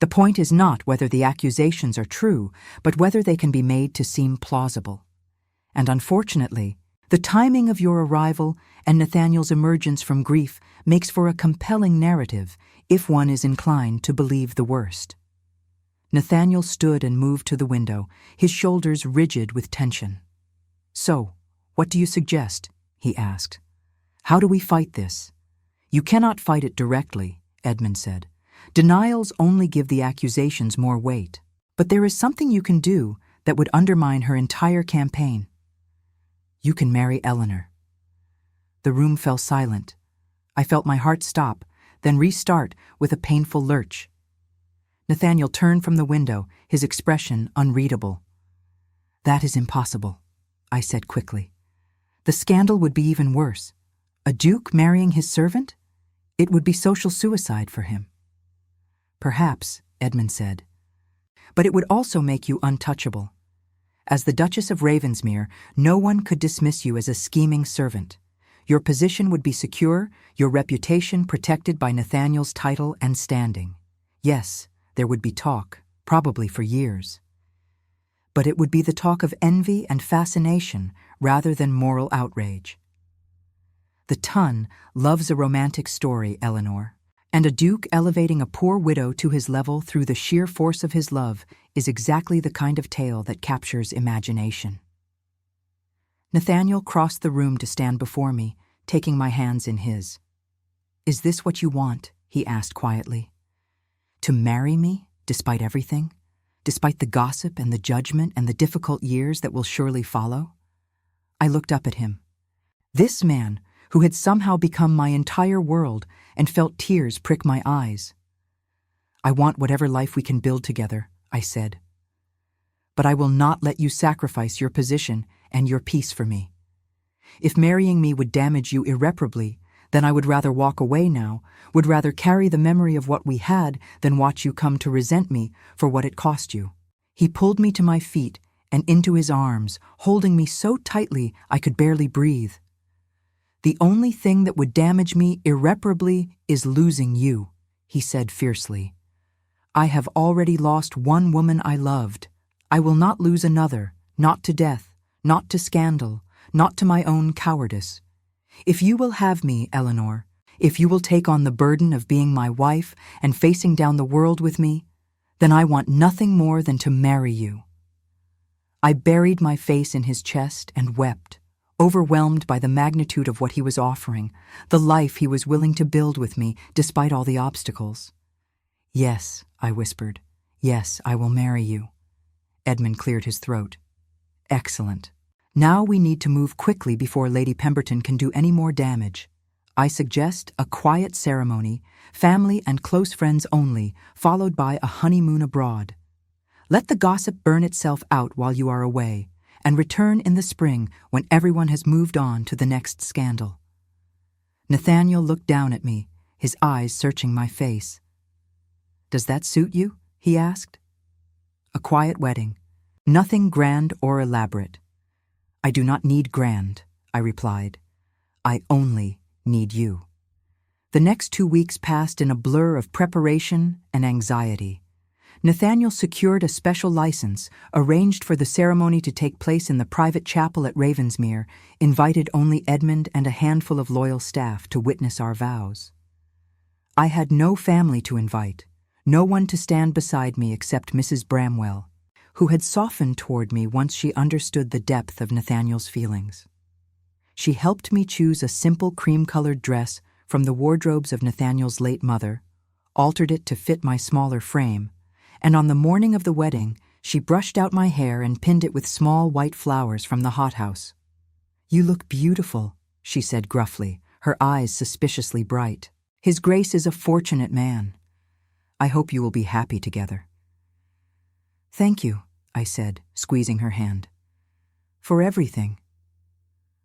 "The point is not whether the accusations are true, but whether they can be made to seem plausible. And unfortunately, the timing of your arrival and Nathaniel's emergence from grief makes for a compelling narrative if one is inclined to believe the worst." Nathaniel stood and moved to the window, his shoulders rigid with tension. "So, what do you suggest?" he asked. "How do we fight this?" "You cannot fight it directly," Edmund said. "Denials only give the accusations more weight. But there is something you can do that would undermine her entire campaign. You can marry Eleanor." The room fell silent. I felt my heart stop, then restart with a painful lurch. Nathaniel turned from the window, his expression unreadable. "That is impossible," I said quickly. "The scandal would be even worse. A duke marrying his servant? It would be social suicide for him." "Perhaps," Edmund said. "But it would also make you untouchable. As the Duchess of Ravensmere, no one could dismiss you as a scheming servant. Your position would be secure, your reputation protected by Nathaniel's title and standing. Yes, there would be talk, probably for years. But it would be the talk of envy and fascination rather than moral outrage. The Tun loves a romantic story, Eleanor, and a duke elevating a poor widow to his level through the sheer force of his love is exactly the kind of tale that captures imagination." Nathaniel crossed the room to stand before me, taking my hands in his. "Is this what you want?" he asked quietly. "To marry me, despite everything? Despite the gossip and the judgment and the difficult years that will surely follow?" I looked up at him. This man, who had somehow become my entire world, and felt tears prick my eyes. "I want whatever life we can build together," I said. "But I will not let you sacrifice your position and your peace for me. If marrying me would damage you irreparably, then I would rather walk away now, would rather carry the memory of what we had than watch you come to resent me for what it cost you." He pulled me to my feet and into his arms, holding me so tightly I could barely breathe. "The only thing that would damage me irreparably is losing you," he said fiercely. "I have already lost one woman I loved. I will not lose another, not to death, not to scandal, not to my own cowardice. If you will have me, Eleanor, if you will take on the burden of being my wife and facing down the world with me, then I want nothing more than to marry you." I buried my face in his chest and wept, overwhelmed by the magnitude of what he was offering, the life he was willing to build with me despite all the obstacles. "Yes," I whispered. "Yes, I will marry you." Edmund cleared his throat. "Excellent. Now we need to move quickly before Lady Pemberton can do any more damage. I suggest a quiet ceremony, family and close friends only, followed by a honeymoon abroad. Let the gossip burn itself out while you are away, and return in the spring when everyone has moved on to the next scandal." Nathaniel looked down at me, his eyes searching my face. "Does that suit you?" he asked. "A quiet wedding. Nothing grand or elaborate." "I do not need grand," I replied. "I only need you." The next 2 weeks passed in a blur of preparation and anxiety. Nathaniel secured a special license, arranged for the ceremony to take place in the private chapel at Ravensmere, invited only Edmund and a handful of loyal staff to witness our vows. I had no family to invite, no one to stand beside me except Mrs. Bramwell, who had softened toward me once she understood the depth of Nathaniel's feelings. She helped me choose a simple cream-colored dress from the wardrobes of Nathaniel's late mother, altered it to fit my smaller frame, and on the morning of the wedding, she brushed out my hair and pinned it with small white flowers from the hothouse. "You look beautiful," she said gruffly, her eyes suspiciously bright. "His Grace is a fortunate man. I hope you will be happy together." "Thank you," I said, squeezing her hand. "For everything.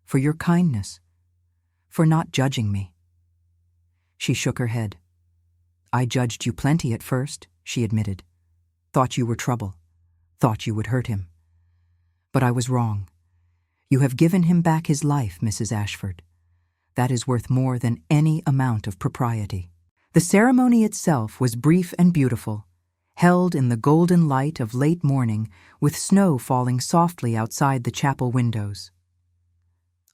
For your kindness. For not judging me." She shook her head. "I judged you plenty at first," she admitted. "Thought you were trouble. Thought you would hurt him. But I was wrong. You have given him back his life, Mrs. Ashford. That is worth more than any amount of propriety." The ceremony itself was brief and beautiful, held in the golden light of late morning with snow falling softly outside the chapel windows.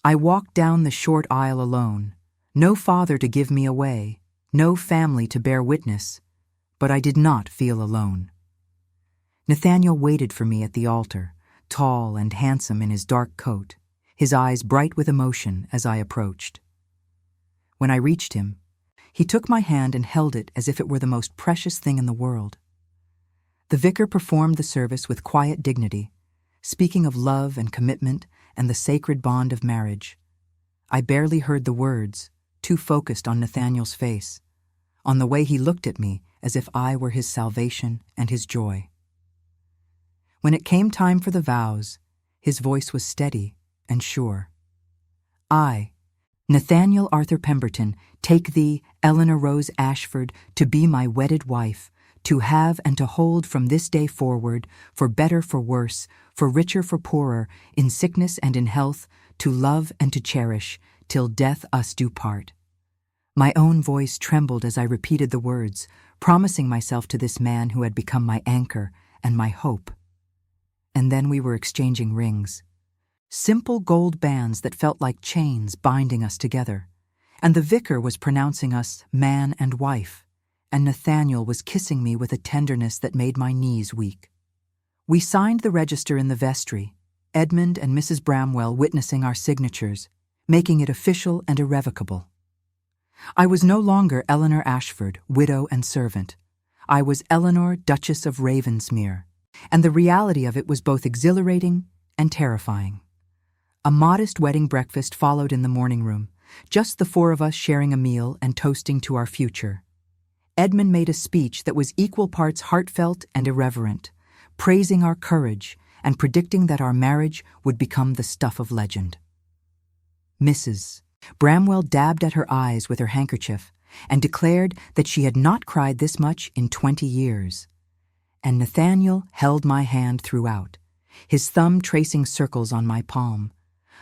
I walked down the short aisle alone, no father to give me away, no family to bear witness, but I did not feel alone. Nathaniel waited for me at the altar, tall and handsome in his dark coat, his eyes bright with emotion as I approached. When I reached him, he took my hand and held it as if it were the most precious thing in the world. The vicar performed the service with quiet dignity, speaking of love and commitment and the sacred bond of marriage. I barely heard the words, too focused on Nathaniel's face, on the way he looked at me as if I were his salvation and his joy. When it came time for the vows, his voice was steady and sure. "I, Nathaniel Arthur Pemberton, take thee, Eleanor Rose Ashford, to be my wedded wife, to have and to hold from this day forward, for better for worse, for richer for poorer, in sickness and in health, to love and to cherish, till death us do part." My own voice trembled as I repeated the words, promising myself to this man who had become my anchor and my hope. And then we were exchanging rings. Simple gold bands that felt like chains binding us together. And the vicar was pronouncing us man and wife, and Nathaniel was kissing me with a tenderness that made my knees weak. We signed the register in the vestry, Edmund and Mrs. Bramwell witnessing our signatures, making it official and irrevocable. I was no longer Eleanor Ashford, widow and servant. I was Eleanor, Duchess of Ravensmere, and the reality of it was both exhilarating and terrifying. A modest wedding breakfast followed in the morning room, just the four of us sharing a meal and toasting to our future. Edmund made a speech that was equal parts heartfelt and irreverent, praising our courage and predicting that our marriage would become the stuff of legend. Mrs. Bramwell dabbed at her eyes with her handkerchief and declared that she had not cried this much in 20 years. And Nathaniel held my hand throughout, his thumb tracing circles on my palm,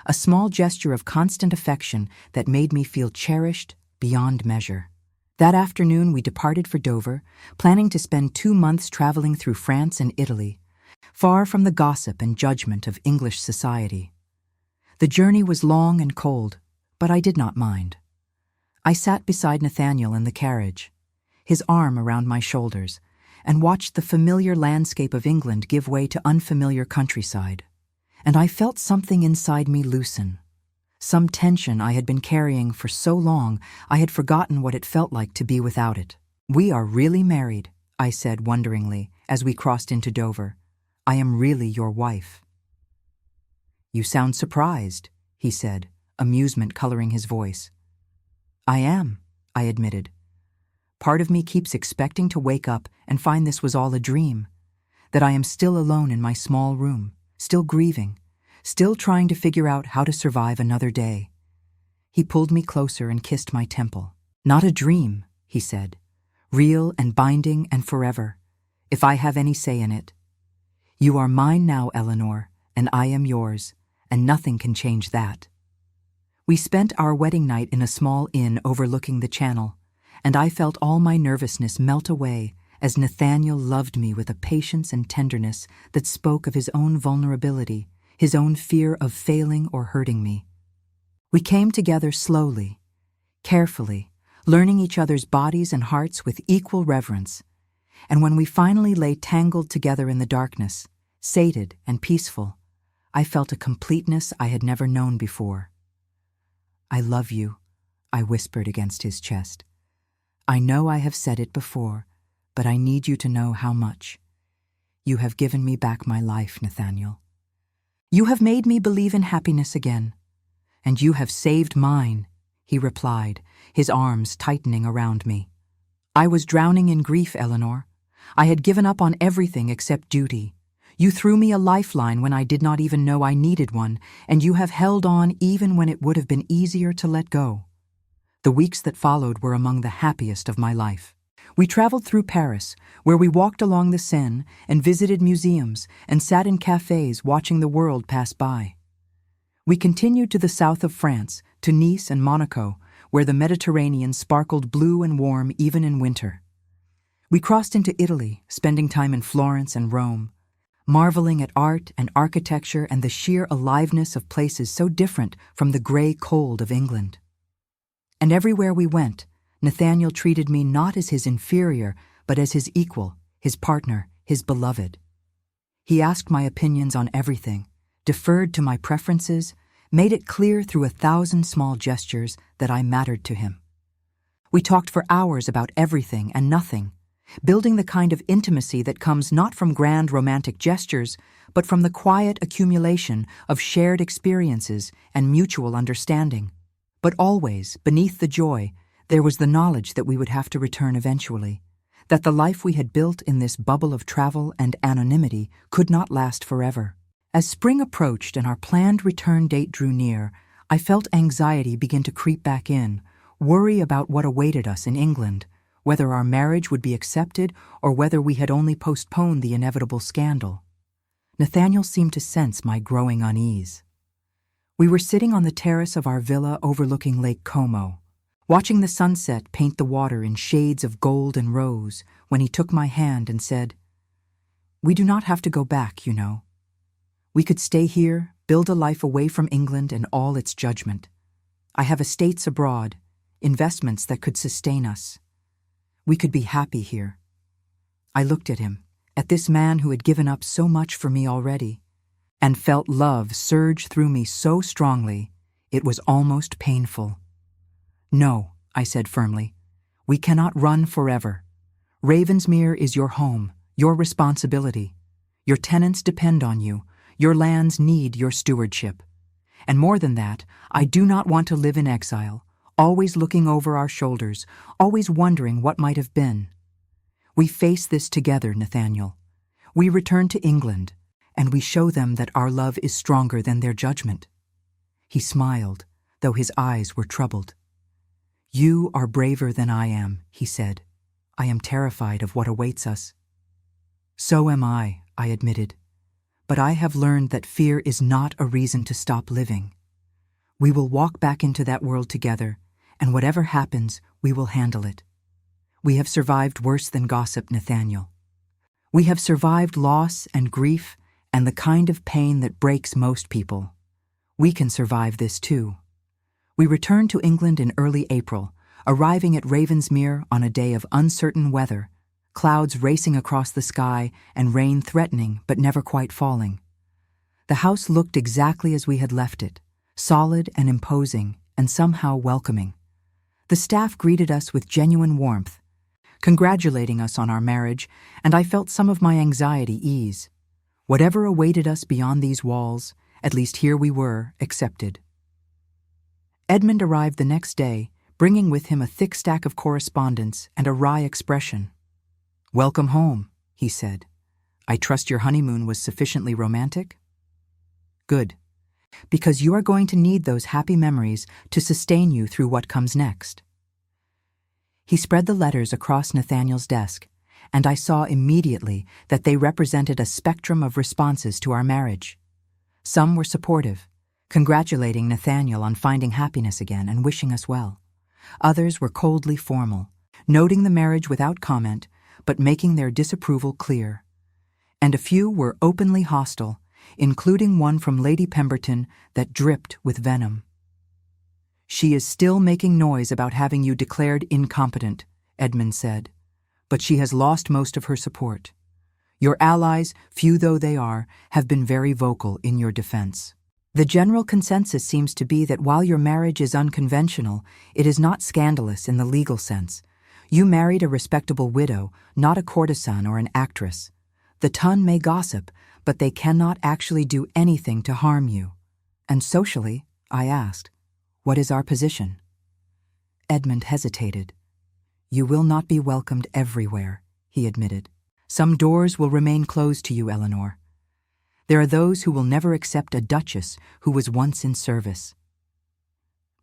a small gesture of constant affection that made me feel cherished beyond measure. That afternoon we departed for Dover, planning to spend 2 months traveling through France and Italy, far from the gossip and judgment of English society. The journey was long and cold, but I did not mind. I sat beside Nathaniel in the carriage, his arm around my shoulders, and watched the familiar landscape of England give way to unfamiliar countryside. And I felt something inside me loosen. Some tension I had been carrying for so long I had forgotten what it felt like to be without it. "We are really married," I said wonderingly as we crossed into Dover. "I am really your wife." "You sound surprised," he said, amusement coloring his voice. "I am," I admitted. Part of me keeps expecting to wake up and find this was all a dream, that I am still alone in my small room, still grieving, still trying to figure out how to survive another day. He pulled me closer and kissed my temple. "Not a dream," he said, "real and binding and forever, if I have any say in it. You are mine now, Eleanor, and I am yours, and nothing can change that." We spent our wedding night in a small inn overlooking the channel, and I felt all my nervousness melt away as Nathaniel loved me with a patience and tenderness that spoke of his own vulnerability, his own fear of failing or hurting me. We came together slowly, carefully, learning each other's bodies and hearts with equal reverence, and when we finally lay tangled together in the darkness, sated and peaceful, I felt a completeness I had never known before. "I love you," I whispered against his chest. "I know I have said it before, but I need you to know how much. You have given me back my life, Nathaniel. You have made me believe in happiness again, and you have saved mine," he replied, his arms tightening around me. "I was drowning in grief, Eleanor. I had given up on everything except duty. You threw me a lifeline when I did not even know I needed one, and you have held on even when it would have been easier to let go." The weeks that followed were among the happiest of my life. We traveled through Paris, where we walked along the Seine and visited museums and sat in cafes watching the world pass by. We continued to the south of France, to Nice and Monaco, where the Mediterranean sparkled blue and warm even in winter. We crossed into Italy, spending time in Florence and Rome, marveling at art and architecture and the sheer aliveness of places so different from the gray cold of England. And everywhere we went, Nathaniel treated me not as his inferior, but as his equal, his partner, his beloved. He asked my opinions on everything, deferred to my preferences, made it clear through 1,000 small gestures that I mattered to him. We talked for hours about everything and nothing, building the kind of intimacy that comes not from grand romantic gestures, but from the quiet accumulation of shared experiences and mutual understanding. But always, beneath the joy, there was the knowledge that we would have to return eventually, that the life we had built in this bubble of travel and anonymity could not last forever. As spring approached and our planned return date drew near, I felt anxiety begin to creep back in, worry about what awaited us in England, whether our marriage would be accepted or whether we had only postponed the inevitable scandal. Nathaniel seemed to sense my growing unease. We were sitting on the terrace of our villa overlooking Lake Como, watching the sunset paint the water in shades of gold and rose, when he took my hand and said, "We do not have to go back, you know. We could stay here, build a life away from England and all its judgment. I have estates abroad, investments that could sustain us. We could be happy here." I looked at him, at this man who had given up so much for me already, and felt love surge through me so strongly, it was almost painful. "No," I said firmly, "we cannot run forever. Ravensmere is your home, your responsibility. Your tenants depend on you. Your lands need your stewardship. And more than that, I do not want to live in exile, always looking over our shoulders, always wondering what might have been. We face this together, Nathaniel. We return to England, and we show them that our love is stronger than their judgment." He smiled, though his eyes were troubled. "You are braver than I am," he said. "I am terrified of what awaits us." "So am I," I admitted. "But I have learned that fear is not a reason to stop living. We will walk back into that world together, and whatever happens, we will handle it. We have survived worse than gossip, Nathaniel. We have survived loss and grief and the kind of pain that breaks most people. We can survive this too. We returned to England in early April, arriving at Ravensmere on a day of uncertain weather, clouds racing across the sky and rain threatening but never quite falling. The house looked exactly as we had left it, solid and imposing and somehow welcoming. The staff greeted us with genuine warmth, congratulating us on our marriage, and I felt some of my anxiety ease. Whatever awaited us beyond these walls, at least here we were, accepted. Edmund arrived the next day, bringing with him a thick stack of correspondence and a wry expression. "Welcome home," he said. "I trust your honeymoon was sufficiently romantic?" "Good, because you are going to need those happy memories to sustain you through what comes next." He spread the letters across Nathaniel's desk, and I saw immediately that they represented a spectrum of responses to our marriage. Some were supportive, congratulating Nathaniel on finding happiness again and wishing us well. Others were coldly formal, noting the marriage without comment, but making their disapproval clear. And a few were openly hostile, including one from Lady Pemberton that dripped with venom. "She is still making noise about having you declared incompetent," Edmund said, "but she has lost most of her support. Your allies, few though they are, have been very vocal in your defense. The general consensus seems to be that while your marriage is unconventional, it is not scandalous in the legal sense. You married a respectable widow, not a courtesan or an actress. The tongue may gossip, but they cannot actually do anything to harm you." "And socially," I asked, "what is our position?" Edmund hesitated. "You will not be welcomed everywhere," he admitted. "Some doors will remain closed to you, Eleanor. There are those who will never accept a duchess who was once in service.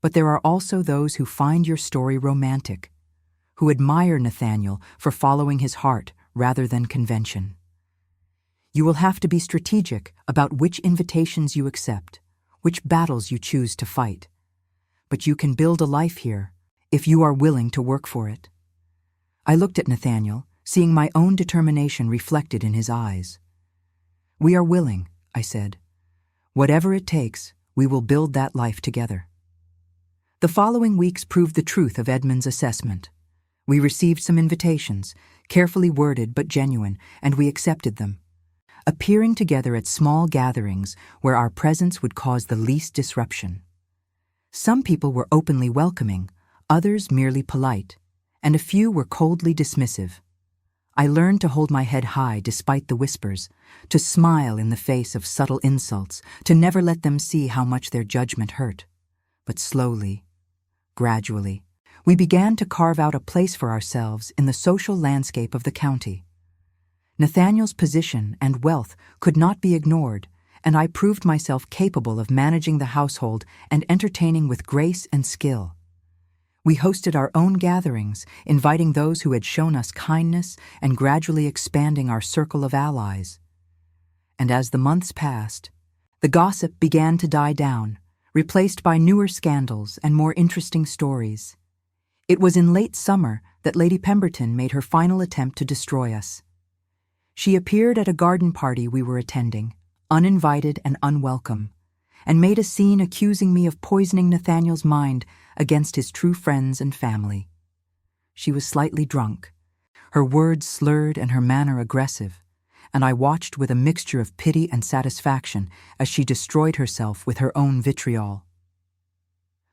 But there are also those who find your story romantic, who admire Nathaniel for following his heart rather than convention. You will have to be strategic about which invitations you accept, which battles you choose to fight. But you can build a life here if you are willing to work for it." I looked at Nathaniel, seeing my own determination reflected in his eyes. "We are willing," I said. "Whatever it takes, we will build that life together." The following weeks proved the truth of Edmund's assessment. We received some invitations, carefully worded but genuine, and we accepted them, appearing together at small gatherings where our presence would cause the least disruption. Some people were openly welcoming, others merely polite, and a few were coldly dismissive. I learned to hold my head high despite the whispers, to smile in the face of subtle insults, to never let them see how much their judgment hurt. But slowly, gradually, we began to carve out a place for ourselves in the social landscape of the county. Nathaniel's position and wealth could not be ignored, and I proved myself capable of managing the household and entertaining with grace and skill. We hosted our own gatherings, inviting those who had shown us kindness and gradually expanding our circle of allies. And as the months passed, the gossip began to die down, replaced by newer scandals and more interesting stories. It was in late summer that Lady Pemberton made her final attempt to destroy us. She appeared at a garden party we were attending, uninvited and unwelcome, and made a scene accusing me of poisoning Nathaniel's mind against his true friends and family. She was slightly drunk, her words slurred and her manner aggressive, and I watched with a mixture of pity and satisfaction as she destroyed herself with her own vitriol.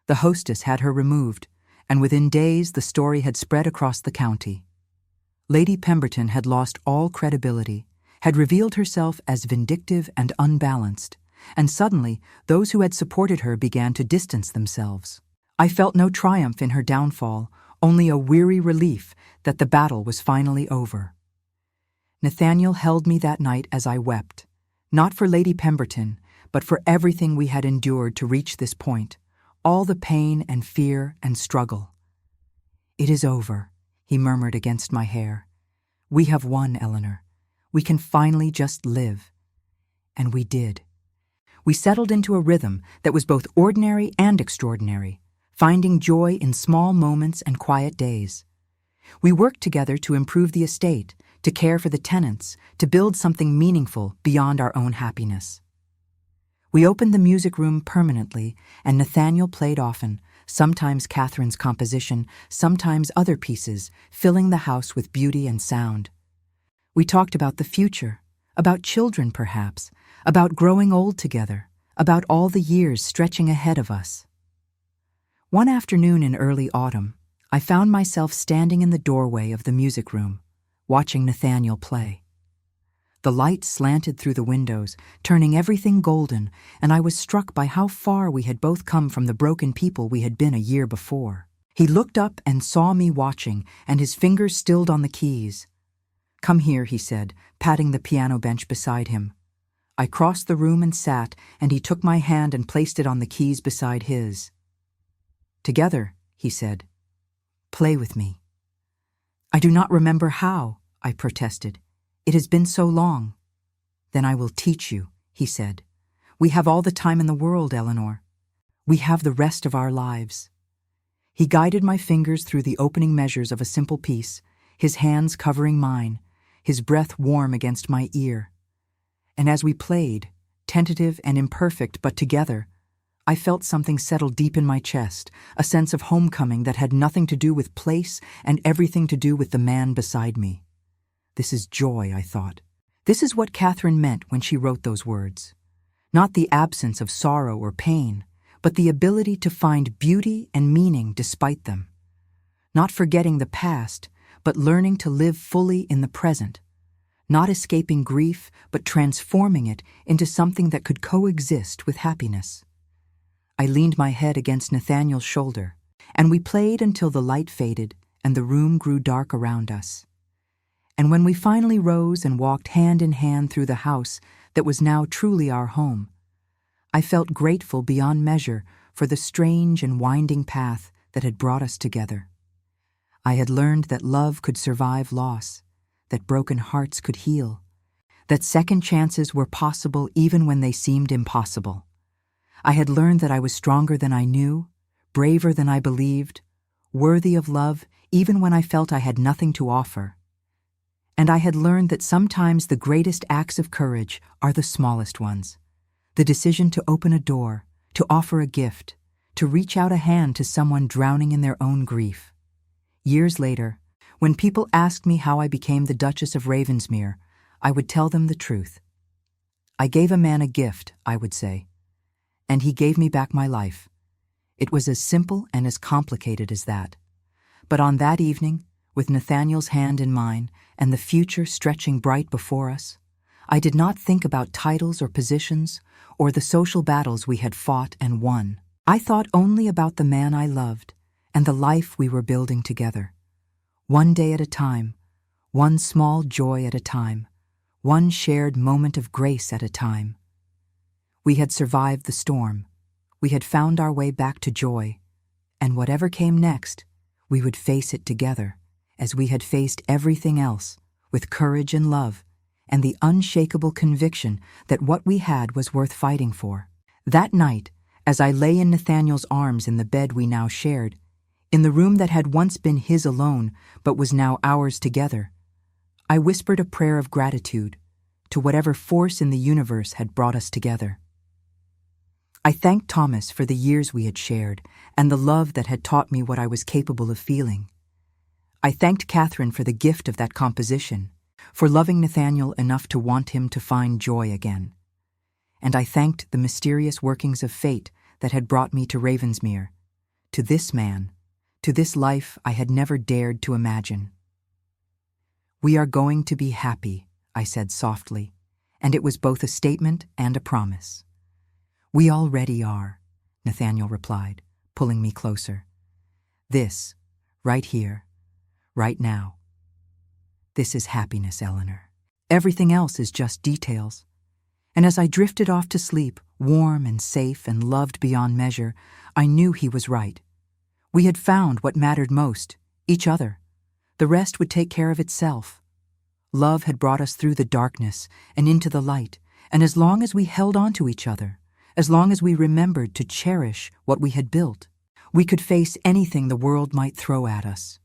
The hostess had her removed, and within days the story had spread across the county. Lady Pemberton had lost all credibility, had revealed herself as vindictive and unbalanced, and suddenly those who had supported her began to distance themselves. I felt no triumph in her downfall, only a weary relief that the battle was finally over. Nathaniel held me that night as I wept, not for Lady Pemberton, but for everything we had endured to reach this point, all the pain and fear and struggle. "It is over," he murmured against my hair. "We have won, Eleanor. We can finally just live." And we did. We settled into a rhythm that was both ordinary and extraordinary, finding joy in small moments and quiet days. We worked together to improve the estate, to care for the tenants, to build something meaningful beyond our own happiness. We opened the music room permanently, and Nathaniel played often, sometimes Catherine's composition, sometimes other pieces, filling the house with beauty and sound. We talked about the future, about children perhaps, about growing old together, about all the years stretching ahead of us. One afternoon in early autumn, I found myself standing in the doorway of the music room, watching Nathaniel play. The light slanted through the windows, turning everything golden, and I was struck by how far we had both come from the broken people we had been a year before. He looked up and saw me watching, and his fingers stilled on the keys. "Come here," he said, patting the piano bench beside him. I crossed the room and sat, and he took my hand and placed it on the keys beside his. "Together," he said. "Play with me." "I do not remember how," I protested. "It has been so long." "Then I will teach you," he said. "We have all the time in the world, Eleanor. We have the rest of our lives." He guided my fingers through the opening measures of a simple piece, his hands covering mine, his breath warm against my ear. And as we played, tentative and imperfect but together, I felt something settle deep in my chest, a sense of homecoming that had nothing to do with place and everything to do with the man beside me. This is joy, I thought. This is what Catherine meant when she wrote those words. Not the absence of sorrow or pain, but the ability to find beauty and meaning despite them. Not forgetting the past, but learning to live fully in the present. Not escaping grief, but transforming it into something that could coexist with happiness. I leaned my head against Nathaniel's shoulder, and we played until the light faded and the room grew dark around us. And when we finally rose and walked hand in hand through the house that was now truly our home, I felt grateful beyond measure for the strange and winding path that had brought us together. I had learned that love could survive loss, that broken hearts could heal, that second chances were possible even when they seemed impossible. I had learned that I was stronger than I knew, braver than I believed, worthy of love even when I felt I had nothing to offer. And I had learned that sometimes the greatest acts of courage are the smallest ones. The decision to open a door, to offer a gift, to reach out a hand to someone drowning in their own grief. Years later, when people asked me how I became the Duchess of Ravensmere, I would tell them the truth. I gave a man a gift, I would say, and he gave me back my life. It was as simple and as complicated as that. But on that evening, with Nathaniel's hand in mine and the future stretching bright before us, I did not think about titles or positions or the social battles we had fought and won. I thought only about the man I loved and the life we were building together. One day at a time, one small joy at a time, one shared moment of grace at a time. We had survived the storm. We had found our way back to joy. And whatever came next, we would face it together, as we had faced everything else, with courage and love, and the unshakable conviction that what we had was worth fighting for. That night, as I lay in Nathaniel's arms in the bed we now shared, in the room that had once been his alone but was now ours together, I whispered a prayer of gratitude to whatever force in the universe had brought us together. I thanked Thomas for the years we had shared and the love that had taught me what I was capable of feeling. I thanked Catherine for the gift of that composition, for loving Nathaniel enough to want him to find joy again. And I thanked the mysterious workings of fate that had brought me to Ravensmere, to this man, to this life I had never dared to imagine. "We are going to be happy," I said softly, and it was both a statement and a promise. "We already are," Nathaniel replied, pulling me closer. "This, right here, right now. This is happiness, Eleanor. Everything else is just details." And as I drifted off to sleep, warm and safe and loved beyond measure, I knew he was right. We had found what mattered most, each other. The rest would take care of itself. Love had brought us through the darkness and into the light, and as long as we held on to each other, as long as we remembered to cherish what we had built, we could face anything the world might throw at us.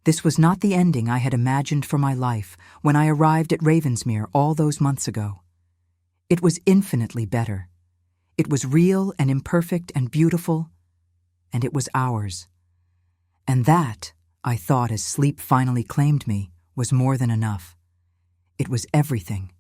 This was not the ending I had imagined for my life when I arrived at Ravensmere all those months ago. It was infinitely better. It was real and imperfect and beautiful, and it was ours. And that, I thought as sleep finally claimed me, was more than enough. It was everything.